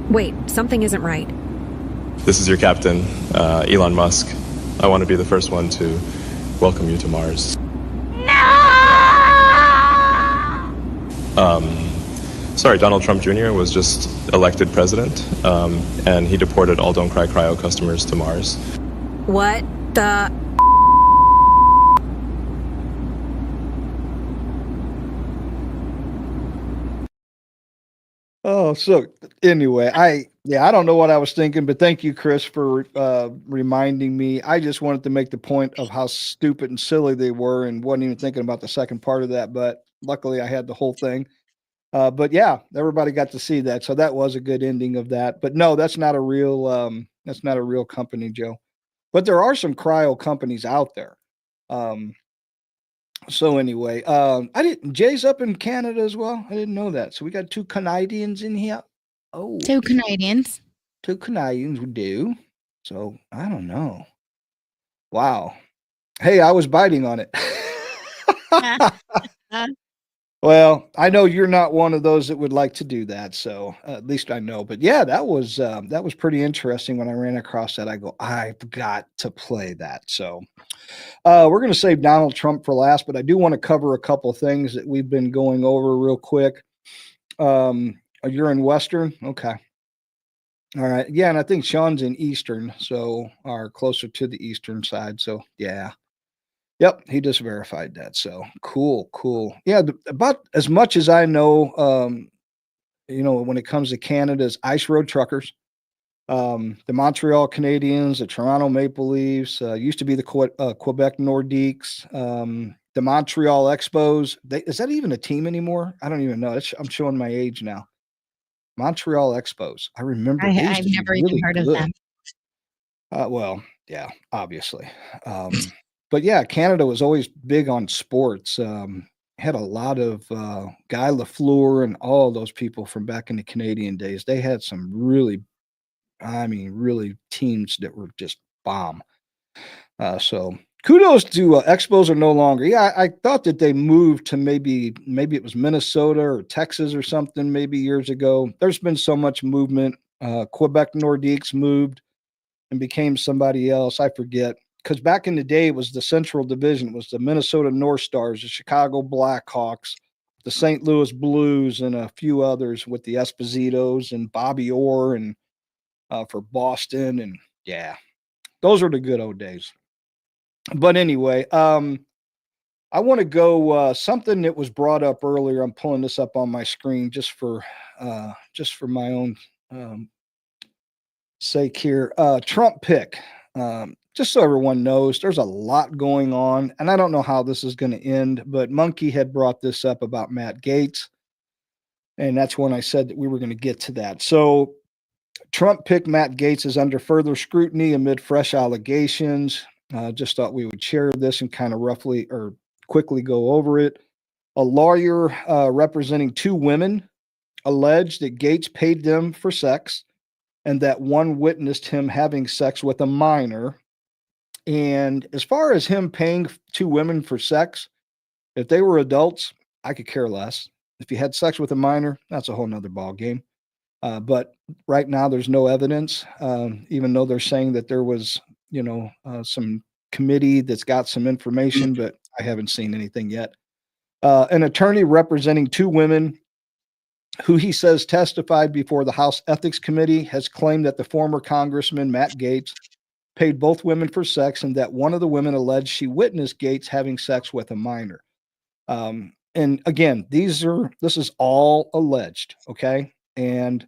Wait, something isn't right. This is your captain, Elon Musk. I want to be the first one to welcome you to Mars. Sorry, Donald Trump Jr. was just elected president, and he deported all Don't Cry Cryo customers to Mars. What the? Oh, so anyway, I don't know what I was thinking, but thank you, Chris, for reminding me. I just wanted to make the point of how stupid and silly they were, and wasn't even thinking about the second part of that. But luckily, I had the whole thing. But yeah, everybody got to see that, so that was a good ending of that. But no, that's not a real company, Joe. But there are some cryo companies out there. So anyway, Jay's up in Canada as well. I didn't know that. So we got 2 Canadians in here. Oh, 2 Canadians. 2 Canadians we do. So I don't know. Wow. Hey, I was biting on it. Well, I know you're not one of those that would like to do that, so at least I know. But yeah, that was pretty interesting when I ran across that. I go, I've got to play that. So we're going to save Donald Trump for last, but I do want to cover a couple things that we've been going over real quick. You're in Western, okay. All right, yeah, and I think Sean's in Eastern, so are closer to the Eastern side. So yeah. Yep, he just verified that. So cool. Yeah, about as much as I know, when it comes to Canada's ice road truckers, the Montreal Canadiens, the Toronto Maple Leafs, used to be the Quebec Nordiques, the Montreal Expos. Is that even a team anymore? I don't even know. I'm showing my age now. Montreal Expos. I remember. I've never even heard of them. Well, yeah, obviously. But yeah, Canada was always big on sports. Had a lot of Guy Lafleur and all those people from back in the Canadian days. They had some really teams that were just bomb. So kudos to Expos are no longer. Yeah, I thought that they moved to maybe it was Minnesota or Texas or something maybe years ago. There's been so much movement. Quebec Nordiques moved and became somebody else. I forget. Because back in the day, it was the Central Division. It was the Minnesota North Stars, the Chicago Blackhawks, the St. Louis Blues, and a few others with the Espositos and Bobby Orr and for Boston. And yeah, those are the good old days. But anyway, I want to go something that was brought up earlier. I'm pulling this up on my screen just for my own sake here. Trump pick. Just so everyone knows, there's a lot going on, and I don't know how this is going to end, but Monkey had brought this up about Matt Gaetz, and that's when I said that we were going to get to that. So Trump pick Matt Gaetz is under further scrutiny amid fresh allegations. Just thought we would share this and kind of roughly or quickly go over it. A lawyer representing 2 women alleged that Gaetz paid them for sex and that one witnessed him having sex with a minor. And as far as him paying 2 women for sex, if they were adults, I could care less. If you had sex with a minor, that's a whole nother ball game. But right now, there's no evidence, even though they're saying that there was, some committee that's got some information, but I haven't seen anything yet. An attorney representing 2 women who he says testified before the House Ethics Committee has claimed that the former Congressman Matt Gaetz paid both women for sex and that one of the women alleged she witnessed Gaetz having sex with a minor. And again, this is all alleged, okay? And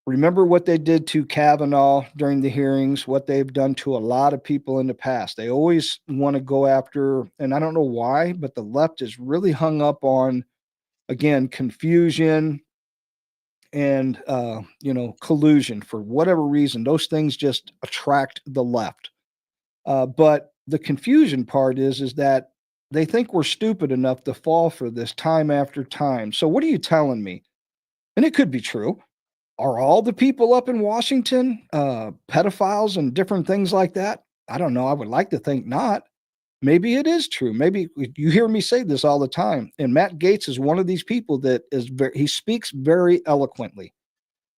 remember what they did to Kavanaugh during the hearings, what they've done to a lot of people in the past. They always want to go after, and I don't know why, but the left is really hung up on, again, confusion and collusion. For whatever reason, those things just attract the left. But the confusion part is that they think we're stupid enough to fall for this time after time. So what are you telling me? And it could be true. Are all the people up in Washington pedophiles and different things like that? I don't know. I would like to think not. Maybe it is true. Maybe you hear me say this all the time. And Matt Gaetz is one of these people that he speaks very eloquently.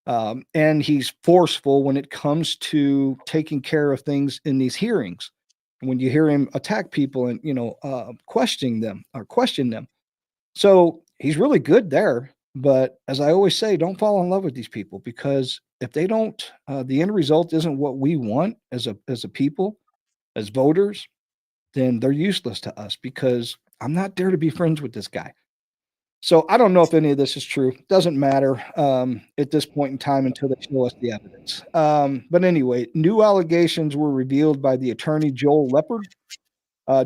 And he's forceful when it comes to taking care of things in these hearings. when you hear him attack people and, question them. So he's really good there. But as I always say, don't fall in love with these people, because if they don't, the end result isn't what we want as a people, as voters, then they're useless to us, because I'm not there to be friends with this guy. So I don't know if any of this is true. Doesn't matter at this point in time until they show us the evidence. But anyway, new allegations were revealed by the attorney Joel Leppard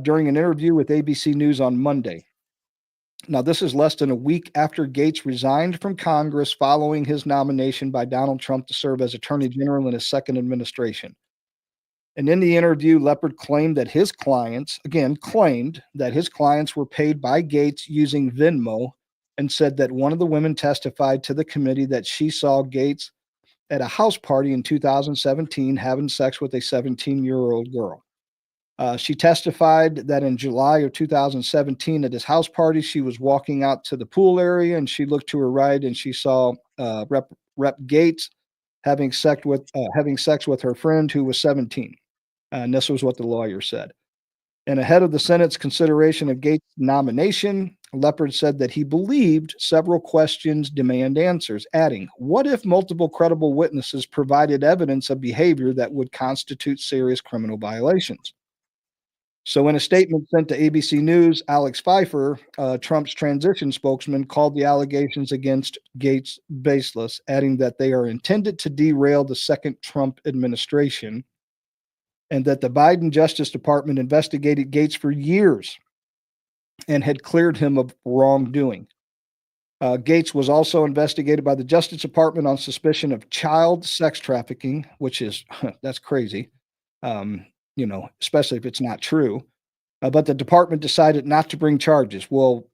during an interview with ABC News on Monday. Now, this is less than a week after Gates resigned from Congress following his nomination by Donald Trump to serve as Attorney General in his second administration. And in the interview, Leppard claimed that his clients were paid by Gates using Venmo, and said that one of the women testified to the committee that she saw Gates at a house party in 2017 having sex with a 17-year-old girl. She testified that in July of 2017 at his house party, she was walking out to the pool area and she looked to her right and she saw Rep. Gates having sex with her friend who was 17. And this was what the lawyer said. And ahead of the Senate's consideration of Gates' nomination, Leppard said that he believed several questions demand answers, adding, "What if multiple credible witnesses provided evidence of behavior that would constitute serious criminal violations?" So in a statement sent to ABC News, Alex Pfeiffer, Trump's transition spokesman, called the allegations against Gates baseless, adding that they are intended to derail the second Trump administration, and that the Biden Justice Department investigated Gates for years and had cleared him of wrongdoing. Gates was also investigated by the Justice Department on suspicion of child sex trafficking, which is, that's crazy, especially if it's not true. But the department decided not to bring charges. Well,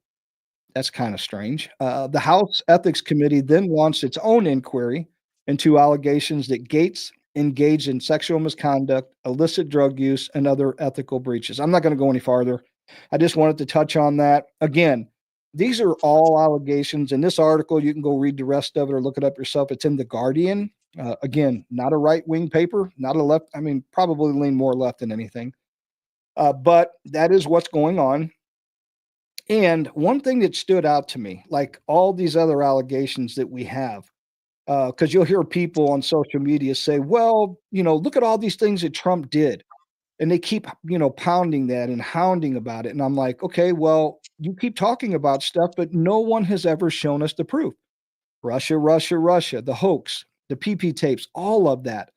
that's kind of strange. The House Ethics Committee then launched its own inquiry into allegations that Gates engaged in sexual misconduct, illicit drug use, and other ethical breaches. I'm not going to go any farther. I just wanted to touch on that. Again, these are all allegations. In this article, you can go read the rest of it or look it up yourself. It's in The Guardian. Again, not a right-wing paper, not a left. I mean, probably lean more left than anything. But that is what's going on. And one thing that stood out to me, like all these other allegations that we have, because you'll hear people on social media say, well, look at all these things that Trump did. And they keep, pounding that and hounding about it. And I'm like, okay, well, you keep talking about stuff, but no one has ever shown us the proof. Russia, the hoax, the PP tapes, all of that.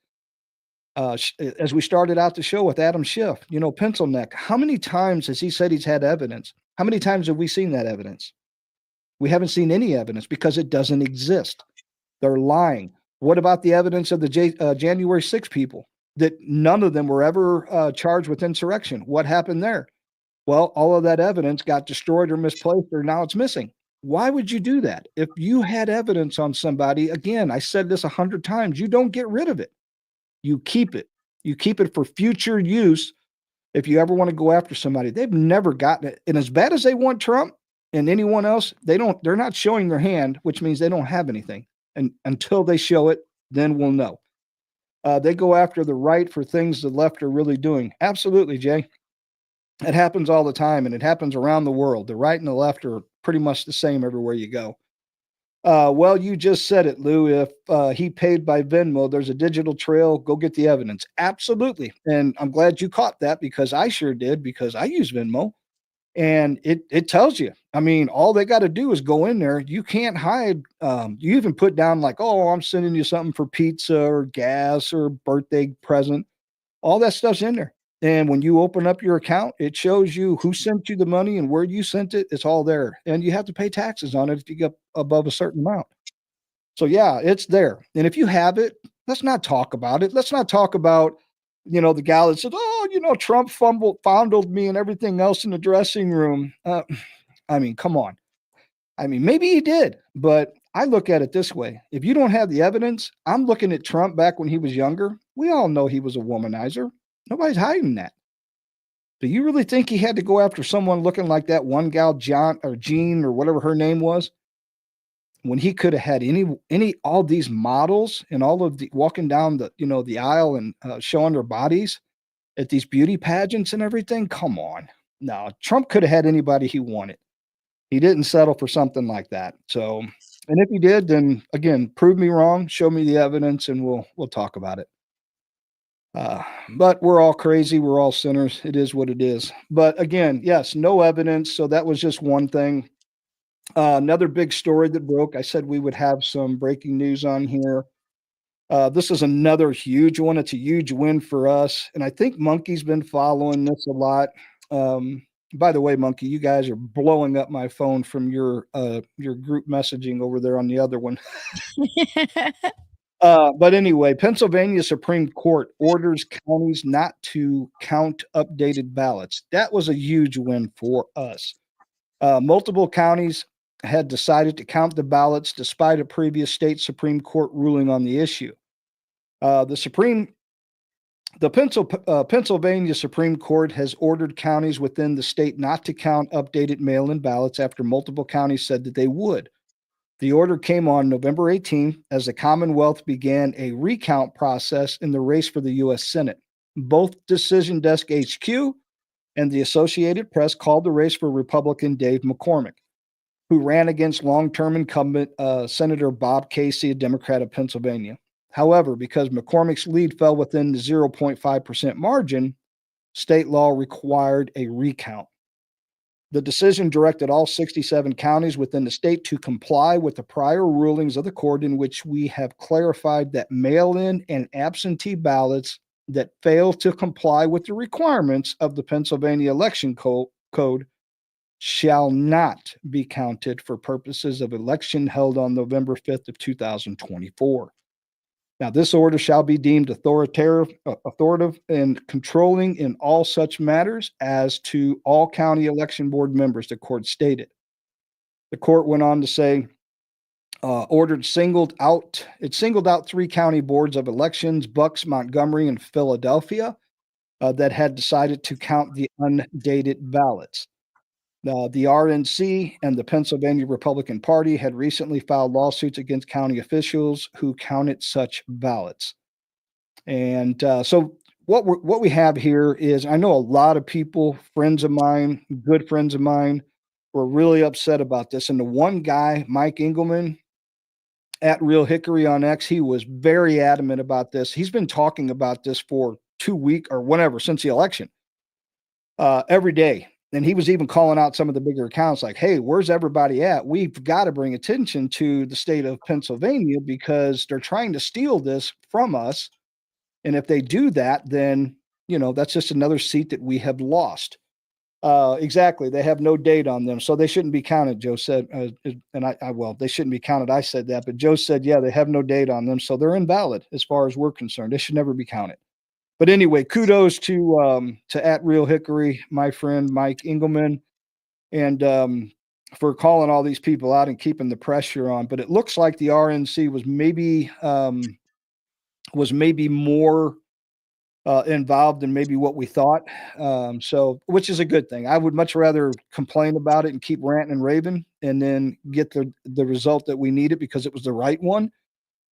As we started out the show with Adam Schiff, pencil neck, how many times has he said he's had evidence? How many times have we seen that evidence? We haven't seen any evidence because it doesn't exist. They're lying. What about the evidence of the January 6 people? That none of them were ever charged with insurrection. What happened there? Well, all of that evidence got destroyed or misplaced, or now it's missing. Why would you do that? If you had evidence on somebody, again, I said this 100 times, you don't get rid of it. You keep it. You keep it for future use. If you ever want to go after somebody, they've never gotten it. And as bad as they want Trump and anyone else, they're not showing their hand, which means they don't have anything. And until they show it, then we'll know. They go after the right for things the left are really doing. Absolutely, Jay. It happens all the time, and it happens around the world. The right and the left are pretty much the same everywhere you go. Well, you just said it, Lou. If he paid by Venmo, there's a digital trail. Go get the evidence. Absolutely. And I'm glad you caught that, because I sure did, because I use Venmo. And it tells you. I mean, all they got to do is go in there. You can't hide. You even put down like, oh, I'm sending you something for pizza or gas or birthday present. All that stuff's in there. And when you open up your account, it shows you who sent you the money and where you sent it. It's all there. And you have to pay taxes on it if you get above a certain amount. So, yeah, it's there. And if you have it, let's not talk about it. Let's not talk about, the gal that said, oh, Trump fondled me and everything else in the dressing room. I mean, come on. I mean, maybe he did, but I look at it this way. If you don't have the evidence, I'm looking at Trump back when he was younger. We all know he was a womanizer. Nobody's hiding that. Do you really think he had to go after someone looking like that one gal, Jean or whatever her name was, when he could have had all these models and all of the walking down the aisle and showing their bodies? at these beauty pageants and everything. Come on. No, Trump could have had anybody he wanted. He didn't settle for something like that. So, and if he did, then again, prove me wrong, show me the evidence, and we'll talk about it. But we're all crazy. We're all sinners. It is what it is. But again, yes, no evidence. So that was just one thing. Another big story that broke. I said we would have some breaking news on here. This is another huge one. It's a huge win for us. And I think Monkey's been following this a lot. By the way, Monkey, you guys are blowing up my phone from your group messaging over there on the other one. But anyway, Pennsylvania Supreme Court orders counties not to count updated ballots. That was a huge win for us. Multiple counties had decided to count the ballots despite a previous state Supreme Court ruling on the issue. The Pennsylvania Supreme Court has ordered counties within the state not to count updated mail-in ballots after multiple counties said that they would. The order came on November 18th as the Commonwealth began a recount process in the race for the U.S. Senate. Both Decision Desk HQ and the Associated Press called the race for Republican Dave McCormick, who ran against long-term incumbent Senator Bob Casey, a Democrat of Pennsylvania. However, because McCormick's lead fell within the 0.5% margin, state law required a recount. The decision directed all 67 counties within the state to comply with the prior rulings of the court, in which we have clarified that mail-in and absentee ballots that fail to comply with the requirements of the Pennsylvania election code shall not be counted for purposes of election held on November 5th of 2024. Now, this order shall be deemed authoritative and controlling in all such matters as to all county election board members, the court stated. The court went on to say, singled out 3 county boards of elections, Bucks, Montgomery, and Philadelphia, that had decided to count the undated ballots. The RNC and the Pennsylvania Republican Party had recently filed lawsuits against county officials who counted such ballots. And so what we have here is, I know a lot of people, friends of mine, good friends of mine, were really upset about this. And the one guy, Mike Engelman, at Real Hickory on X, he was very adamant about this. He's been talking about this for 2 weeks or whatever, since the election, every day. And he was even calling out some of the bigger accounts like, hey, where's everybody at? We've got to bring attention to the state of Pennsylvania because they're trying to steal this from us. And if they do that, then, that's just another seat that we have lost. Exactly. They have no date on them, so they shouldn't be counted, Joe said. Well, they shouldn't be counted. I said that, but Joe said, yeah, they have no date on them, so they're invalid as far as we're concerned. They should never be counted. But anyway, kudos to at Real Hickory, my friend Mike Engelman, and for calling all these people out and keeping the pressure on. But it looks like the RNC was maybe more involved than maybe what we thought. So, which is a good thing. I would much rather complain about it and keep ranting and raving, and then get the result that we needed because it was the right one.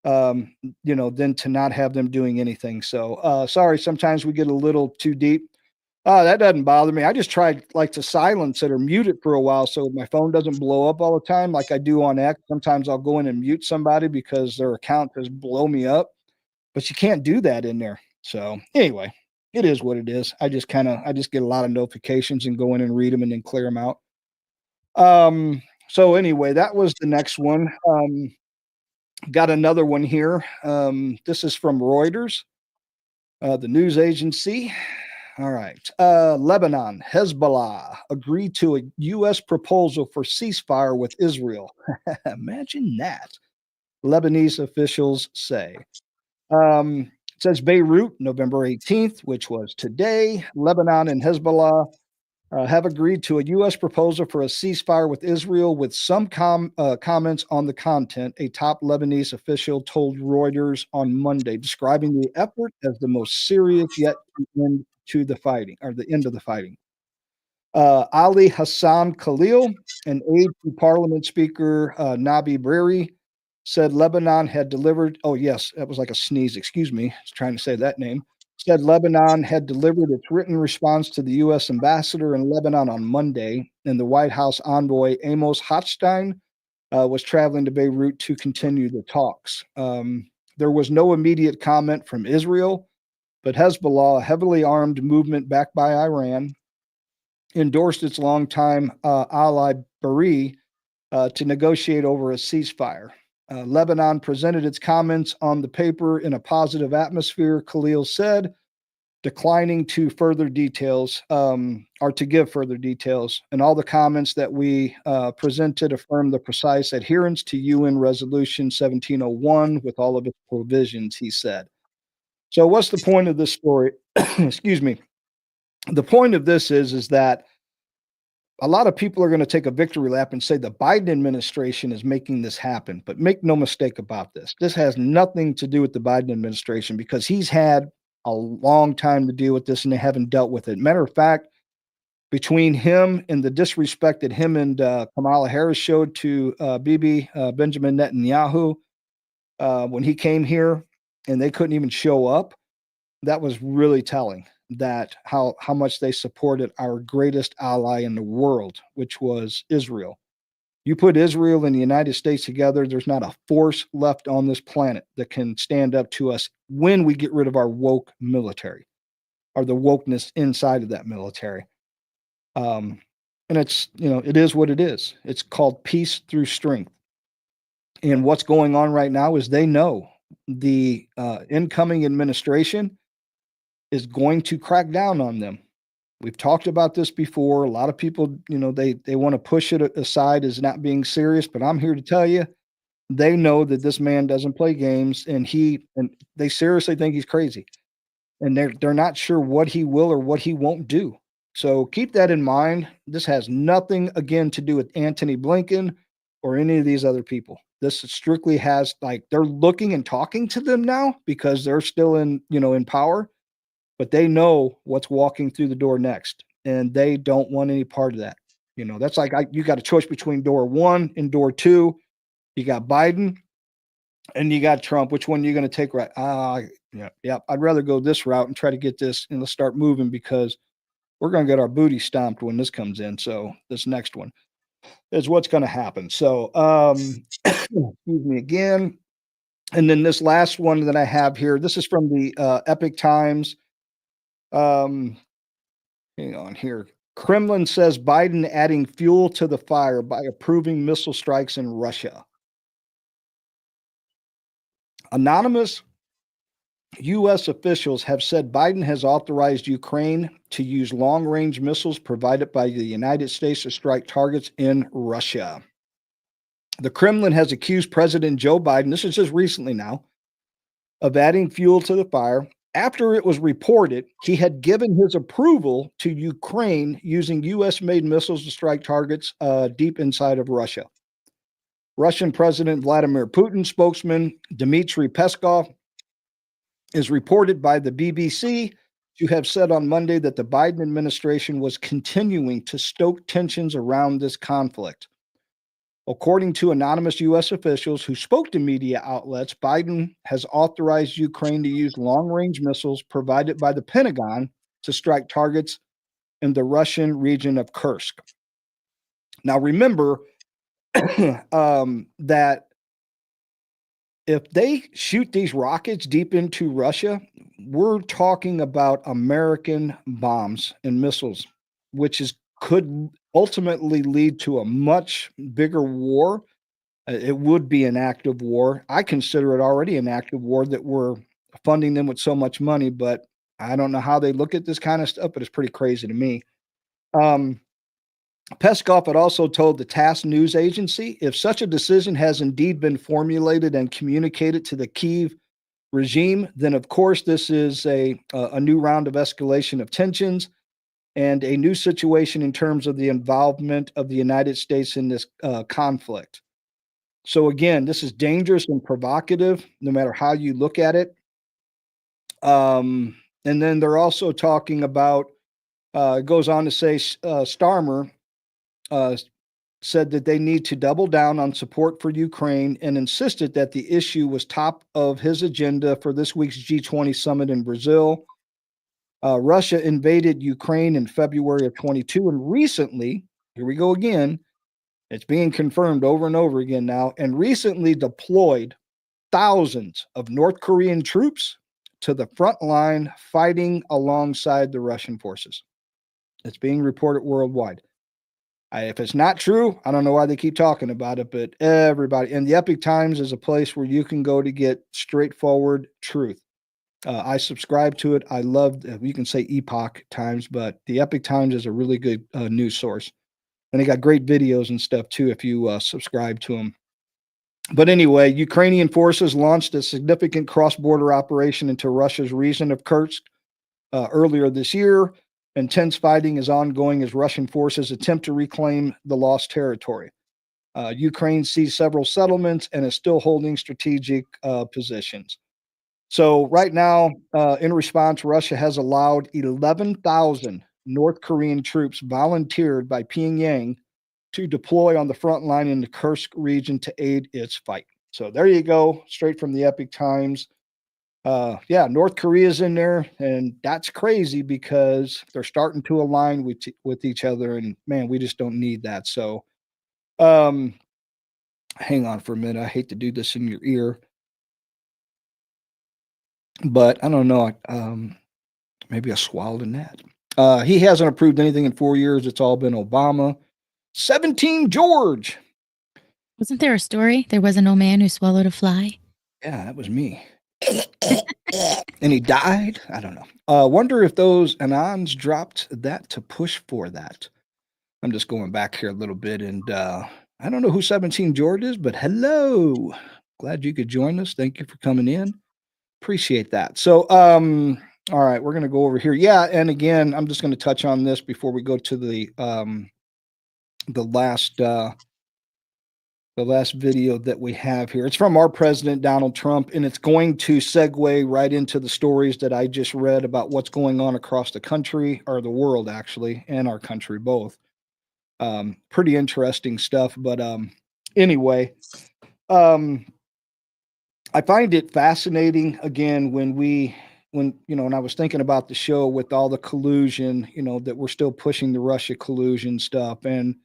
Than to not have them doing anything. So, sorry, sometimes we get a little too deep. That doesn't bother me. I just try to silence it or mute it for a while so my phone doesn't blow up all the time like I do on X. Sometimes I'll go in and mute somebody because their account just blow me up, but you can't do that in there. So anyway, it is what it is. I just get a lot of notifications and go in and read them and then clear them out. So anyway, that was the next one. Got another one here. This is from Reuters, the news agency. All right. Lebanon, Hezbollah agreed to a U.S. proposal for ceasefire with Israel. Imagine that. Lebanese officials say. It says Beirut, November 18th, which was today. Lebanon and Hezbollah have agreed to a U.S. proposal for a ceasefire with Israel with some comments on the content, a top Lebanese official told Reuters on Monday, describing the effort as the most serious yet to the fighting, or the end of the fighting. Ali Hassan Khalil, an aide to Parliament Speaker Nabi Berri, said Lebanon had delivered, oh yes, that was like a sneeze, excuse me, I was trying to say that name, said Lebanon had delivered its written response to the U.S. ambassador in Lebanon on Monday, and the White House envoy Amos Hochstein was traveling to Beirut to continue the talks. There was no immediate comment from Israel, but Hezbollah, a heavily armed movement backed by Iran, endorsed its longtime ally Bahrain to negotiate over a ceasefire. Lebanon presented its comments on the paper in a positive atmosphere, Khalil said, declining to further details or to give further details. And all the comments that we presented affirm the precise adherence to UN Resolution 1701 with all of its provisions, he said. So what's the point of this story? Excuse me. The point of this is that a lot of people are going to take a victory lap and say the Biden administration is making this happen. But make no mistake about this. This has nothing to do with the Biden administration because he's had a long time to deal with this and they haven't dealt with it. Matter of fact, between him and the disrespect that him and Kamala Harris showed to Benjamin Netanyahu when he came here and they couldn't even show up, that was really telling that how much they supported our greatest ally in the world, which was Israel. You put Israel and the United States together, there's not a force left on this planet that can stand up to us when we get rid of our woke military or the wokeness inside of that military. And it's, it is what it is. It's called peace through strength. And what's going on right now is they know the incoming administration is going to crack down on them. We've talked about this before. A lot of people, they want to push it aside as not being serious, but I'm here to tell you, they know that this man doesn't play games and they seriously think he's crazy. And they're not sure what he will or what he won't do. So keep that in mind. This has nothing, again, to do with Antony Blinken or any of these other people. This strictly has, they're looking and talking to them now because they're still in power. But they know what's walking through the door next, and they don't want any part of that. That's like you got a choice between door 1 and door 2. You got Biden and you got Trump. Which one are you going to take? Right? Yeah. I'd rather go this route and try to get this and let's start moving because we're going to get our booty stomped when this comes in. So this next one is what's going to happen. So, excuse me again. And then this last one that I have here, this is from the Epic Times. Hang on here. Kremlin says Biden adding fuel to the fire by approving missile strikes in Russia. Anonymous U.S. officials have said Biden has authorized Ukraine to use long-range missiles provided by the United States to strike targets in Russia. The Kremlin has accused President Joe Biden, this is just recently now, of adding fuel to the fire after it was reported he had given his approval to Ukraine using U.S.-made missiles to strike targets deep inside of Russia. Russian President Vladimir Putin spokesman Dmitry Peskov is reported by the BBC to have said on Monday that the Biden administration was continuing to stoke tensions around this conflict. According to anonymous U.S. officials who spoke to media outlets, Biden has authorized Ukraine to use long-range missiles provided by the Pentagon to strike targets in the Russian region of Kursk. Now, remember that if they shoot these rockets deep into Russia, we're talking about American bombs and missiles, which could ultimately lead to a much bigger war. It would be an active war. I consider it already an active war that we're funding them with so much money, but I don't know how they look at this kind of stuff, but it's pretty crazy to me. Peskov had also told the TASS news agency, if such a decision has indeed been formulated and communicated to the Kyiv regime, then of course this is a new round of escalation of tensions and a new situation in terms of the involvement of the United States in this conflict. So again, this is dangerous and provocative, no matter how you look at it. And then they're also talking about, it goes on to say, Starmer said that they need to double down on support for Ukraine and insisted that the issue was top of his agenda for this week's G20 summit in Brazil. Russia invaded Ukraine in February of 22, and recently, here we go again, it's being confirmed over and over again now, and recently deployed thousands of North Korean troops to the front line fighting alongside the Russian forces. It's being reported worldwide. If it's not true, I don't know why they keep talking about it, but everybody, and the Epic Times is a place where you can go to get straightforward truth. I subscribe to it. I love, you can say Epoch Times, but the Epic Times is a really good news source. And they got great videos and stuff too if you subscribe to them. But anyway, Ukrainian forces launched a significant cross-border operation into Russia's region of Kursk earlier this year. Intense fighting is ongoing as Russian forces attempt to reclaim the lost territory. Ukraine sees several settlements and is still holding strategic positions. So right now, in response, Russia has allowed 11,000 North Korean troops volunteered by Pyongyang to deploy on the front line in the Kursk region to aid its fight. So there you go, straight from the Epic Times. Yeah, North Korea's in there, and that's crazy because they're starting to align with each other, and man, we just don't need that. So, hang on for a minute. I hate to do this in your ear, but I don't know. Maybe I swallowed a gnat. He hasn't approved anything in 4 years. It's all been Obama. 17 George. Wasn't there a story? There was an old man who swallowed a fly. Yeah, that was me. And he died. I don't know. Wonder if those Anons dropped that to push for that. I'm just going back here a little bit, and I don't know who 17 George is, but hello. Glad you could join us. Thank you for coming in. Appreciate that. So, all right, we're going to go over here. Yeah, and again, I'm just going to touch on this before we go to the last video that we have here. It's from our president, Donald Trump, and it's going to segue right into the stories that I just read about what's going on across the country, or the world actually, and our country both. Pretty interesting stuff. But anyway, I find it fascinating again when I was thinking about the show with all the collusion, that we're still pushing the Russia collusion stuff. And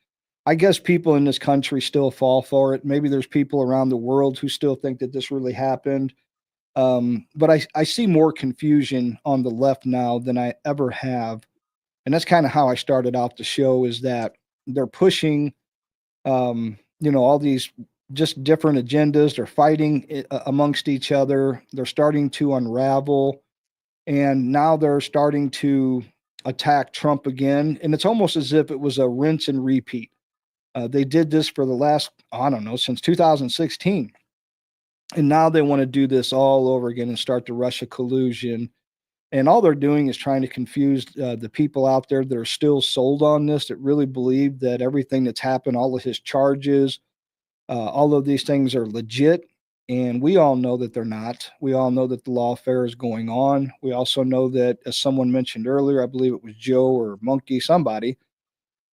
I guess people in this country still fall for it. Maybe there's people around the world who still think that this really happened. But I see more confusion on the left now than I ever have. And that's kind of how I started out the show, is that they're pushing, all these just different agendas. They're fighting amongst each other. They're starting to unravel. And now they're starting to attack Trump again. And it's almost as if it was a rinse and repeat. They did this for the last, since 2016. And now they want to do this all over again and start the Russia collusion. And all they're doing is trying to confuse the people out there that are still sold on this, that really believe that everything that's happened, all of his charges, all of these things are legit. And we all know that they're not. We all know that the lawfare is going on. We also know that, as someone mentioned earlier, I believe it was Joe or Monkey, somebody,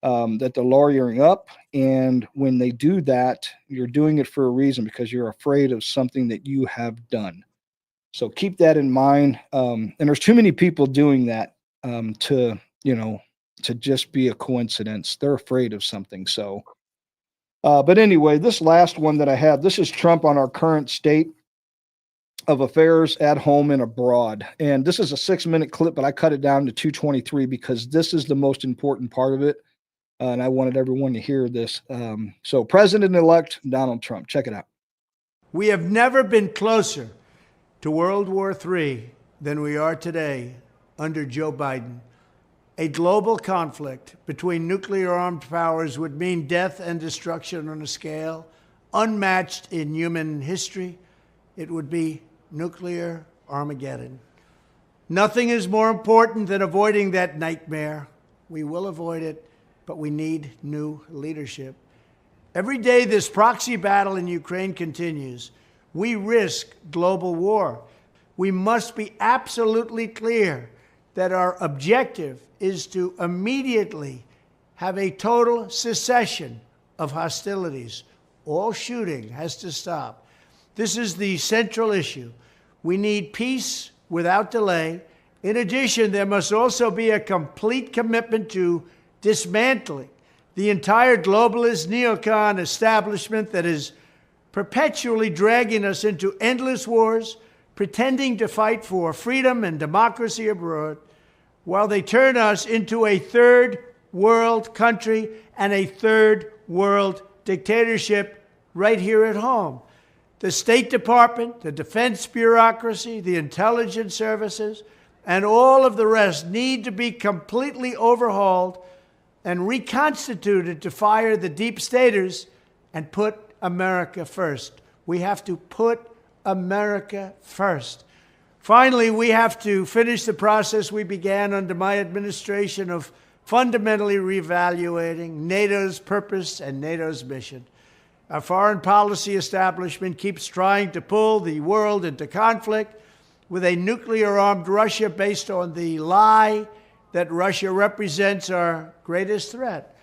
that they're lawyering up. And when they do that, you're doing it for a reason, because you're afraid of something that you have done. So keep that in mind. And there's too many people doing that to just be a coincidence. They're afraid of something. So, but anyway, this last one that I have, this is Trump on our current state of affairs at home and abroad. And this is a 6-minute clip, but I cut it down to 2:23 because this is the most important part of it. And I wanted everyone to hear this. So President-elect Donald Trump, check it out. We have never been closer to World War III than we are today under Joe Biden. A global conflict between nuclear-armed powers would mean death and destruction on a scale unmatched in human history. It would be nuclear Armageddon. Nothing is more important than avoiding that nightmare. We will avoid it, but we need new leadership. Every day this proxy battle in Ukraine continues, we risk global war. We must be absolutely clear that our objective is to immediately have a total cessation of hostilities. All shooting has to stop. This is the central issue. We need peace without delay, In addition, there must also be a complete commitment to dismantling the entire globalist neocon establishment that is perpetually dragging us into endless wars, pretending to fight for freedom and democracy abroad, while they turn us into a third world country and a third world dictatorship right here at home. The State Department, the defense bureaucracy, the intelligence services, and all of the rest need to be completely overhauled and reconstituted to fire the deep staters and put America first. We have to put America first. Finally, we have to finish the process we began under my administration of fundamentally reevaluating NATO's purpose and NATO's mission. Our foreign policy establishment keeps trying to pull the world into conflict with a nuclear-armed Russia based on the lie that Russia represents our greatest threat.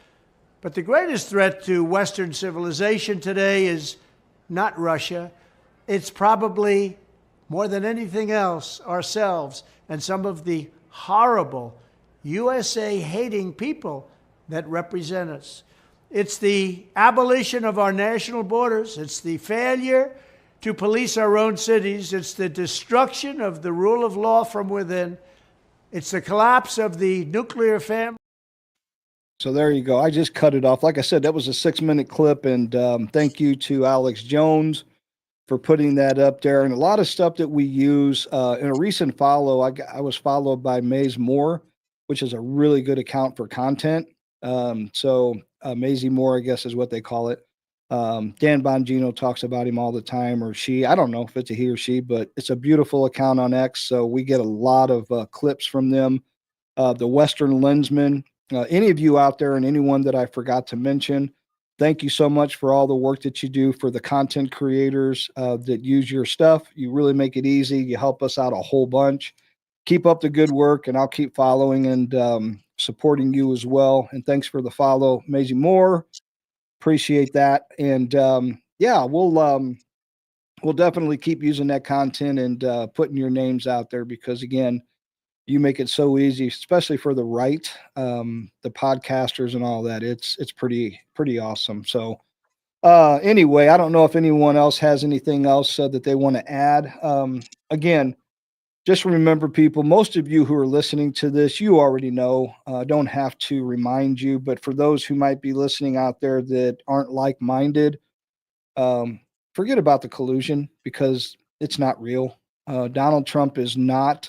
But the greatest threat to Western civilization today is not Russia. It's probably, more than anything else, ourselves and some of the horrible USA-hating people that represent us. It's the abolition of our national borders. It's the failure to police our own cities. It's the destruction of the rule of law from within. It's the collapse of the nuclear family. So there you go. I just cut it off. Like I said, that was a 6-minute clip, and thank you to Alex Jones for putting that up there. And a lot of stuff that we use in a recent follow, I was followed by Maze Moore, which is a really good account for content. Maisie Moore, I guess is what they call it. Dan Bongino talks about him all the time, or she. I don't know if it's a he or she, but it's a beautiful account on X. So we get a lot of clips from them. The Western Lensman, any of you out there and anyone that I forgot to mention, thank you so much for all the work that you do for the content creators that use your stuff. You really make it easy. You help us out a whole bunch. Keep up the good work, and I'll keep following and supporting you as well. And thanks for the follow, Maisie Moore. Appreciate that. And we'll definitely keep using that content and putting your names out there, because again, you make it so easy, especially for the right, the podcasters and all that. It's pretty awesome. So anyway, I don't know if anyone else has anything else that they want to add. Again, just remember, people, most of you who are listening to this, you already know. Don't have to remind you, but for those who might be listening out there that aren't like-minded, forget about the collusion, because it's not real. Donald Trump is not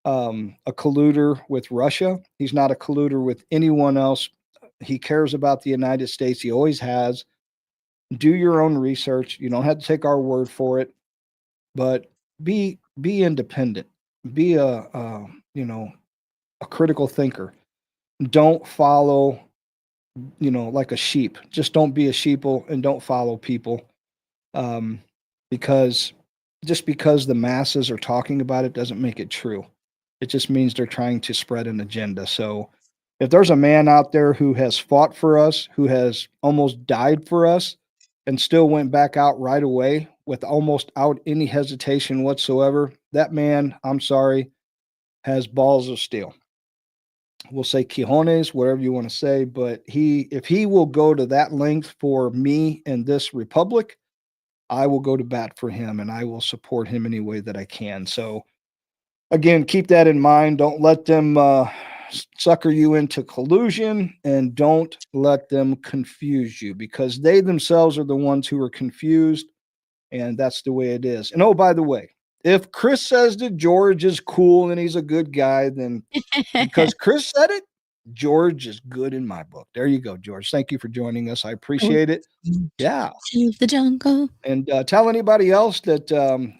a colluder with Russia. He's not a colluder with anyone else. He cares about the United States. He always has. Do your own research. You don't have to take our word for it, but be independent. Be a critical thinker. Don't follow, like a sheep. Just don't be a sheeple and don't follow people. Because the masses are talking about it doesn't make it true. It just means they're trying to spread an agenda. So if there's a man out there who has fought for us, who has almost died for us, and still went back out right away with almost out any hesitation whatsoever, that man, I'm sorry, has balls of steel. We'll say cojones, whatever you want to say, but if he will go to that length for me and this republic, I will go to bat for him, and I will support him any way that I can. So again, keep that in mind. Don't let them sucker you into collusion, and don't let them confuse you, because they themselves are the ones who are confused, and that's the way it is. And oh, by the way, if Chris says that George is cool and he's a good guy, then because Chris said it, George is good in my book. There you go, George. Thank you for joining us. I appreciate it. Yeah. Save the jungle. And tell anybody else that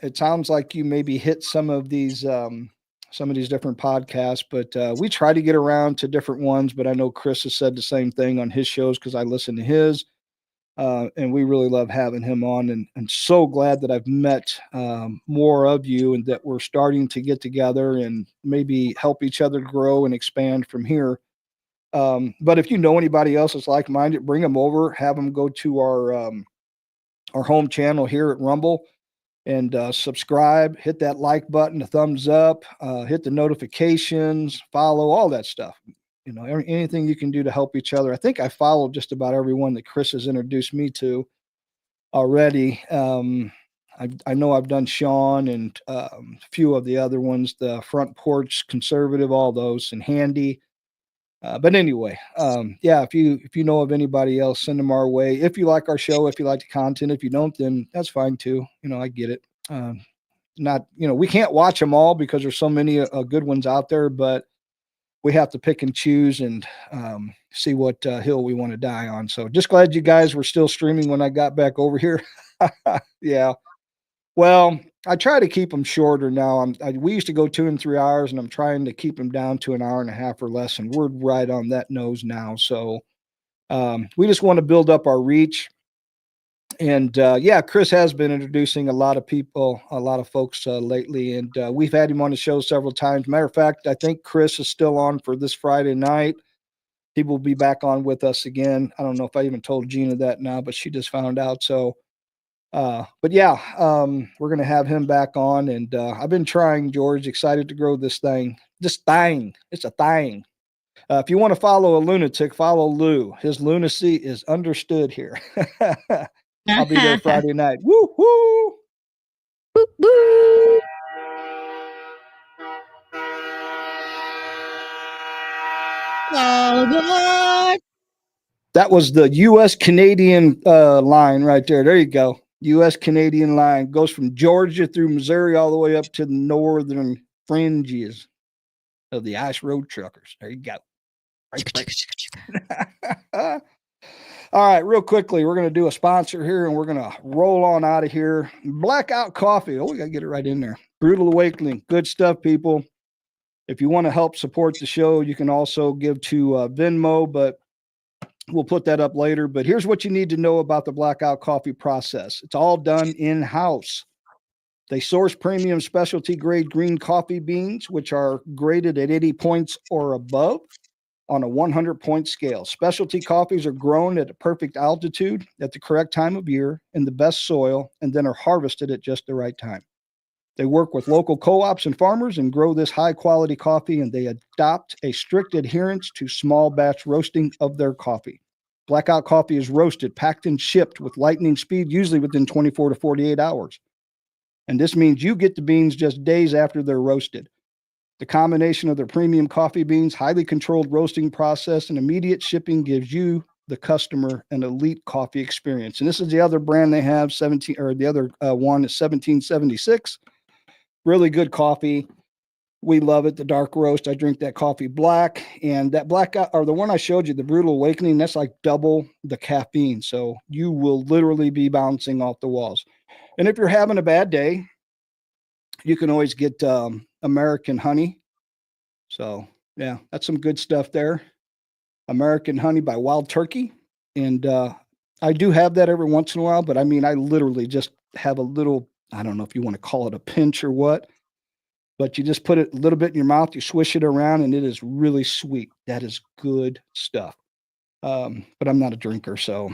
it sounds like you maybe hit some of these different podcasts, but we try to get around to different ones. But I know Chris has said the same thing on his shows, because I listen to his. And we really love having him on, and so glad that I've met more of you, and that we're starting to get together and maybe help each other grow and expand from here. But if you know anybody else that's like-minded, bring them over, have them go to our home channel here at Rumble. And subscribe, hit that like button, the thumbs up, hit the notifications, follow, all that stuff. You know, anything you can do to help each other. I think I followed just about everyone that Chris has introduced me to already. I know I've done Sean and a few of the other ones, the Front Porch Conservative, all those, and Handy. But anyway, yeah, if you know of anybody else, send them our way. If you like our show, if you like the content, if you don't, then that's fine too. You know, I get it. Not, you know, we can't watch them all because there's so many good ones out there, but we have to pick and choose and see what hill we want to die on. So just glad you guys were still streaming when I got back over here. Yeah. Well, I try to keep them shorter now. We used to go 2 and 3 hours, and I'm trying to keep them down to an hour and a half or less, and we're right on that nose now. So we just want to build up our reach. And yeah, Chris has been introducing a lot of people, a lot of folks lately, and we've had him on the show several times. Matter of fact, I think Chris is still on for this Friday night. He will be back on with us again. I don't know if I even told Gina that now, but she just found out. So but yeah, we're going to have him back on, and I've been trying, George, excited to grow this thing. It's a thing. If you want to follow a lunatic, follow Lou. His lunacy is understood here. I'll be there Friday night. Woo woo. Woo woo. Oh, that was the U.S. Canadian line right there. There you go. U.S. Canadian line goes from Georgia through Missouri all the way up to the northern fringes of the ice road truckers. There you go. All right, real quickly, we're going to do a sponsor here, and we're going to roll on out of here. Blackout Coffee. Oh, we got to get it right in there. Brutal Awakening. Good stuff, people. If you want to help support the show, you can also give to Venmo, but we'll put that up later. But here's what you need to know about the Blackout Coffee process. It's all done in-house. They source premium specialty grade green coffee beans, which are graded at 80 points or above on a 100-point scale. Specialty coffees are grown at a perfect altitude at the correct time of year in the best soil, and then are harvested at just the right time. They work with local co-ops and farmers and grow this high-quality coffee, and they adopt a strict adherence to small batch roasting of their coffee. Blackout Coffee is roasted, packed, and shipped with lightning speed, usually within 24 to 48 hours. And this means you get the beans just days after they're roasted. The combination of their premium coffee beans, highly controlled roasting process, and immediate shipping gives you, the customer, an elite coffee experience. And this is the other brand they have, the other one is 1776. Really good coffee. We love it. The dark roast. I drink that coffee black, and that blackout, or the one I showed you, the Brutal Awakening, that's like double the caffeine. So you will literally be bouncing off the walls. And if you're having a bad day, you can always get American Honey. So yeah, that's some good stuff there. American Honey by Wild Turkey. And I do have that every once in a while, but I mean, I literally just have a little, I don't know if you want to call it a pinch or what, but you just put it a little bit in your mouth, you swish it around, and it is really sweet. That is good stuff. But I'm not a drinker, so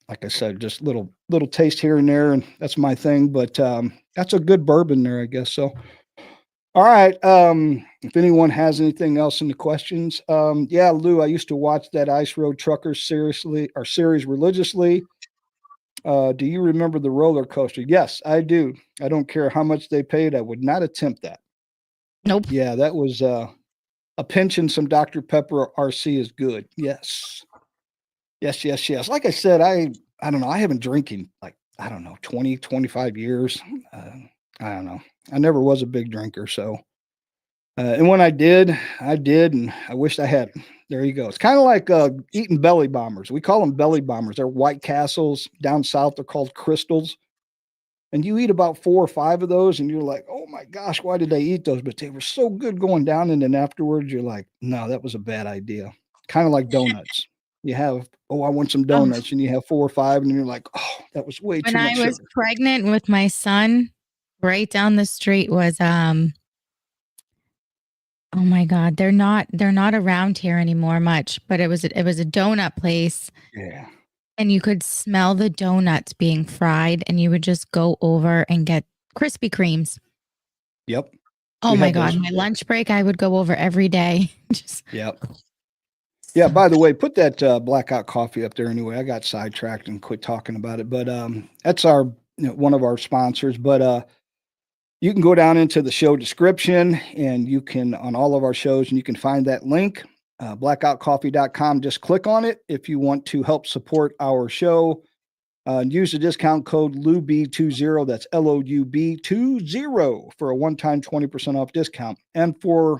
like I said, just little taste here and there, and that's my thing. But that's a good bourbon there, I guess. So, all right. If anyone has anything else in the questions, yeah, Lou, I used to watch that Ice Road Truckers series religiously. Do you remember the roller coaster? Yes, I do. I don't care how much they paid. I would not attempt that. Nope. Yeah, that was a pinch and some Dr. Pepper RC is good. Yes. Yes. Like I said, I don't know. I haven't drinking like, 20, 25 years. I don't know. I never was a big drinker. So, and when I did, and I wished I hadn't. There you go. It's kind of like eating belly bombers. We call them belly bombers. They're White Castles. Down south, they're called Crystals. And you eat about 4 or 5 of those, and you're like, oh my gosh, why did I eat those? But they were so good going down. And then afterwards, you're like, no, that was a bad idea. Kind of like donuts. You have, I want some donuts, and you have 4 or 5, and you're like, oh, that was way too much sugar. When I was pregnant with my son, right down the street was, oh my God, they're not around here anymore much, but it was a donut place. Yeah. And you could smell the donuts being fried, and you would just go over and get Krispy Kremes. Yep. Oh We my have God. those. My lunch break, I would go over every day. Just Yep. Yeah, by the way, put that blackout coffee up there anyway. I got sidetracked and quit talking about it. But that's our one of our sponsors. But you can go down into the show description and you can on all of our shows and you can find that link, blackoutcoffee.com. Just click on it if you want to help support our show. Use the discount code LOUB20, that's LOUB20 for a one-time 20% off discount. And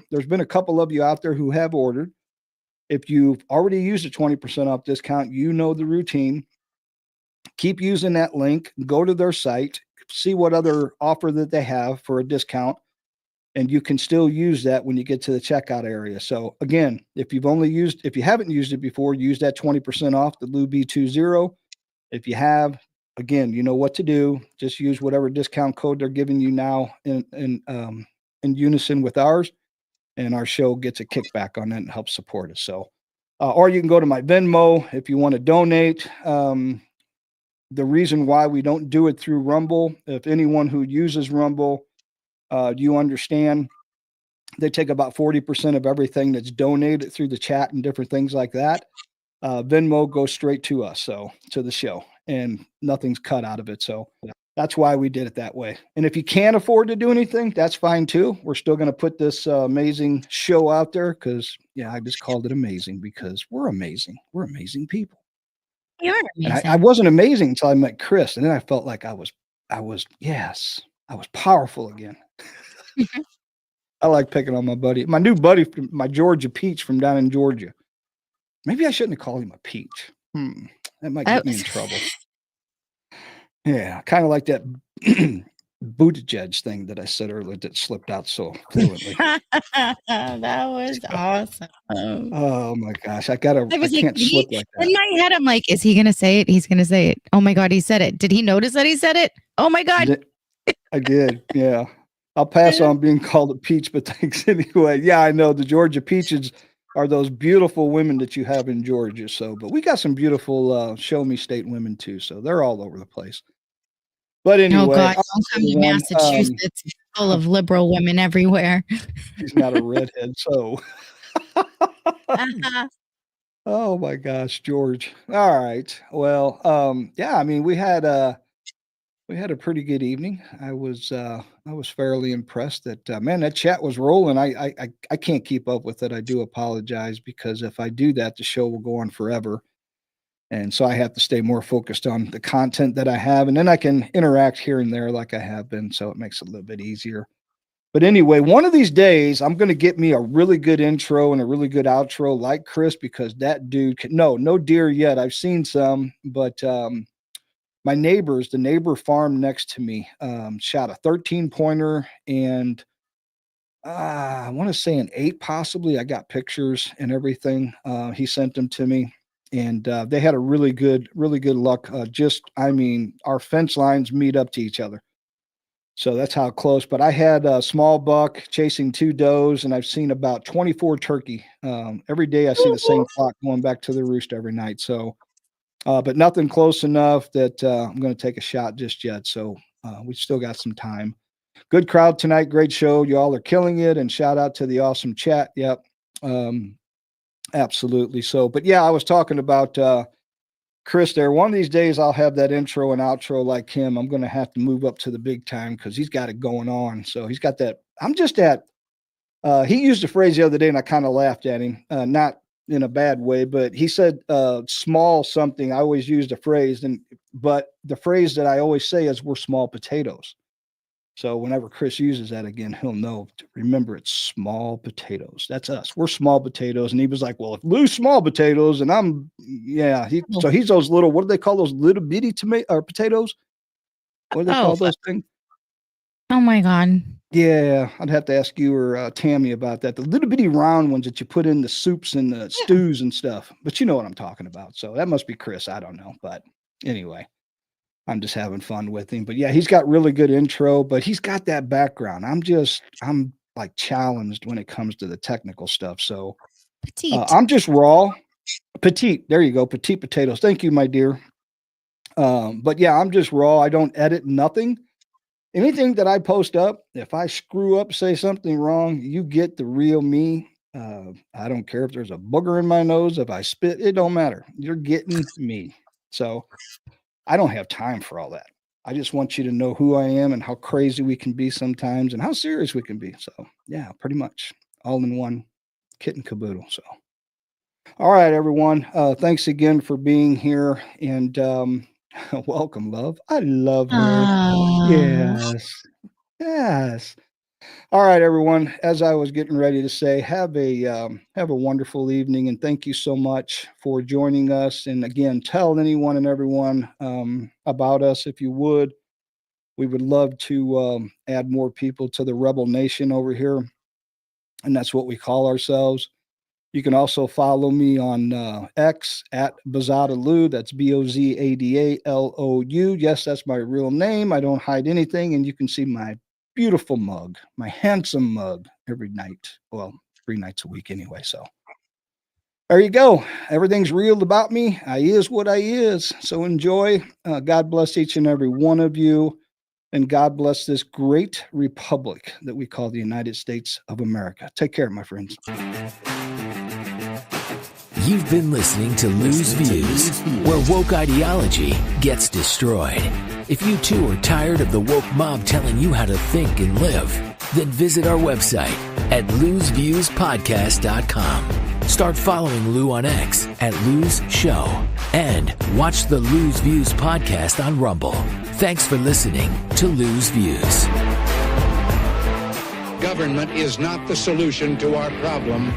there's been a couple of you out there who have ordered. If you've already used a 20% off discount, you know the routine. Keep using that link, go to their site, see what other offer that they have for a discount, and you can still use that when you get to the checkout area. So again, if you haven't used it before, use that 20% off, the LOUB20. If you have, again, you know what to do. Just use whatever discount code they're giving you now in unison with ours, and our show gets a kickback on that and helps support us. So, or you can go to my Venmo if you want to donate. The reason why we don't do it through Rumble, if anyone who uses Rumble, you understand, they take about 40% of everything that's donated through the chat and different things like that. Venmo goes straight to us, so to the show, and nothing's cut out of it. So that's why we did it that way. And if you can't afford to do anything, that's fine too. We're still going to put this amazing show out there because, yeah, I just called it amazing because we're amazing. We're amazing people. You're amazing. And I wasn't amazing until I met Chris, and then I felt like I was powerful again. I like picking on my new buddy, my Georgia Peach from down in Georgia. Maybe I shouldn't have called him a peach. That might get me in trouble. Yeah, kind of like that Buttigieg thing that I said earlier that slipped out so fluently. That was awesome. Oh my gosh, I can't slip like that. In my head, I'm like, is he going to say it? He's going to say it. Oh my God, he said it. Did he notice that he said it? Oh my God. I did, yeah. I'll pass on being called a peach, but thanks anyway. Yeah, I know the Georgia peaches are those beautiful women that you have in Georgia. So, but we got some beautiful show me state women too. So they're all over the place. But anyway, oh God, don't come to Massachusetts full of liberal women everywhere. She's not a redhead, so. Oh my gosh, George. All right. Well, yeah, I mean, we had a pretty good evening. I was fairly impressed that man, that chat was rolling. I can't keep up with it. I do apologize because if I do that, the show will go on forever. And so I have to stay more focused on the content that I have, and then I can interact here and there like I have been. So it makes it a little bit easier. But anyway, one of these days, I'm going to get me a really good intro and a really good outro like Chris, because that dude no deer yet. I've seen some, but my neighbors, the neighbor farm next to me, shot a 13-pointer and I want to say an 8 possibly. I got pictures and everything. He sent them to me. And they had a really good luck. Our fence lines meet up to each other. So that's how close. But I had a small buck chasing 2 does, and I've seen about 24 turkey. Every day I see the same flock going back to the roost every night. So, but nothing close enough that I'm going to take a shot just yet. So we still got some time. Good crowd tonight. Great show. Y'all are killing it. And shout out to the awesome chat. Yep. Absolutely. So, but yeah, I was talking about Chris there. One of these days I'll have that intro and outro like him. I'm going to have to move up to the big time because he's got it going on. So he's got that. He used a phrase the other day and I kind of laughed at him, not in a bad way, but he said small something. I always used a phrase, but the phrase that I always say is we're small potatoes. So whenever Chris uses that again, he'll know to remember it's small potatoes. That's us. We're small potatoes. And he was like, well, if Lou's small potatoes and so he's those little, what do they call those little bitty potatoes? What do they call those things? Oh my God. Yeah. I'd have to ask you or Tammy about that. The little bitty round ones that you put in the soups and the stews and stuff, but you know what I'm talking about. So that must be Chris. I don't know. But anyway. I'm just having fun with him. But yeah, he's got really good intro, but he's got that background. I'm like challenged when it comes to the technical stuff. So I'm just raw. Petite. There you go. Petite potatoes. Thank you, my dear. But yeah, I'm just raw. I don't edit nothing. anything that I post up, if I screw up, say something wrong, you get the real me. I don't care if there's a booger in my nose, if I spit, it don't matter. You're getting me. So I don't have time for all that. I just want you to know who I am and how crazy we can be sometimes and how serious we can be. So yeah, pretty much all in one kit and caboodle. So, all right, everyone. Thanks again for being here, and welcome, love. I love her. Yes. Yes. All right, everyone. As I was getting ready to say, have a wonderful evening, and thank you so much for joining us. And again, tell anyone and everyone about us if you would. We would love to add more people to the Rebel Nation over here, and that's what we call ourselves. You can also follow me on X at Bozadalou. That's BOZADALOU. Yes, that's my real name. I don't hide anything, and you can see my beautiful mug, my handsome mug, every night. Well, 3 nights a week anyway. So there you go. Everything's real about me. I is what I is. So enjoy. God bless each and every one of you. And God bless this great republic that we call the United States of America. Take care, my friends. You've been listening to Lou's Views, where woke ideology gets destroyed. If you too are tired of the woke mob telling you how to think and live, then visit our website at lousviewspodcast.com. Start following Lou on X at Lou's Show and watch the Lou's Views podcast on Rumble. Thanks for listening to Lou's Views. Government is not the solution to our problem.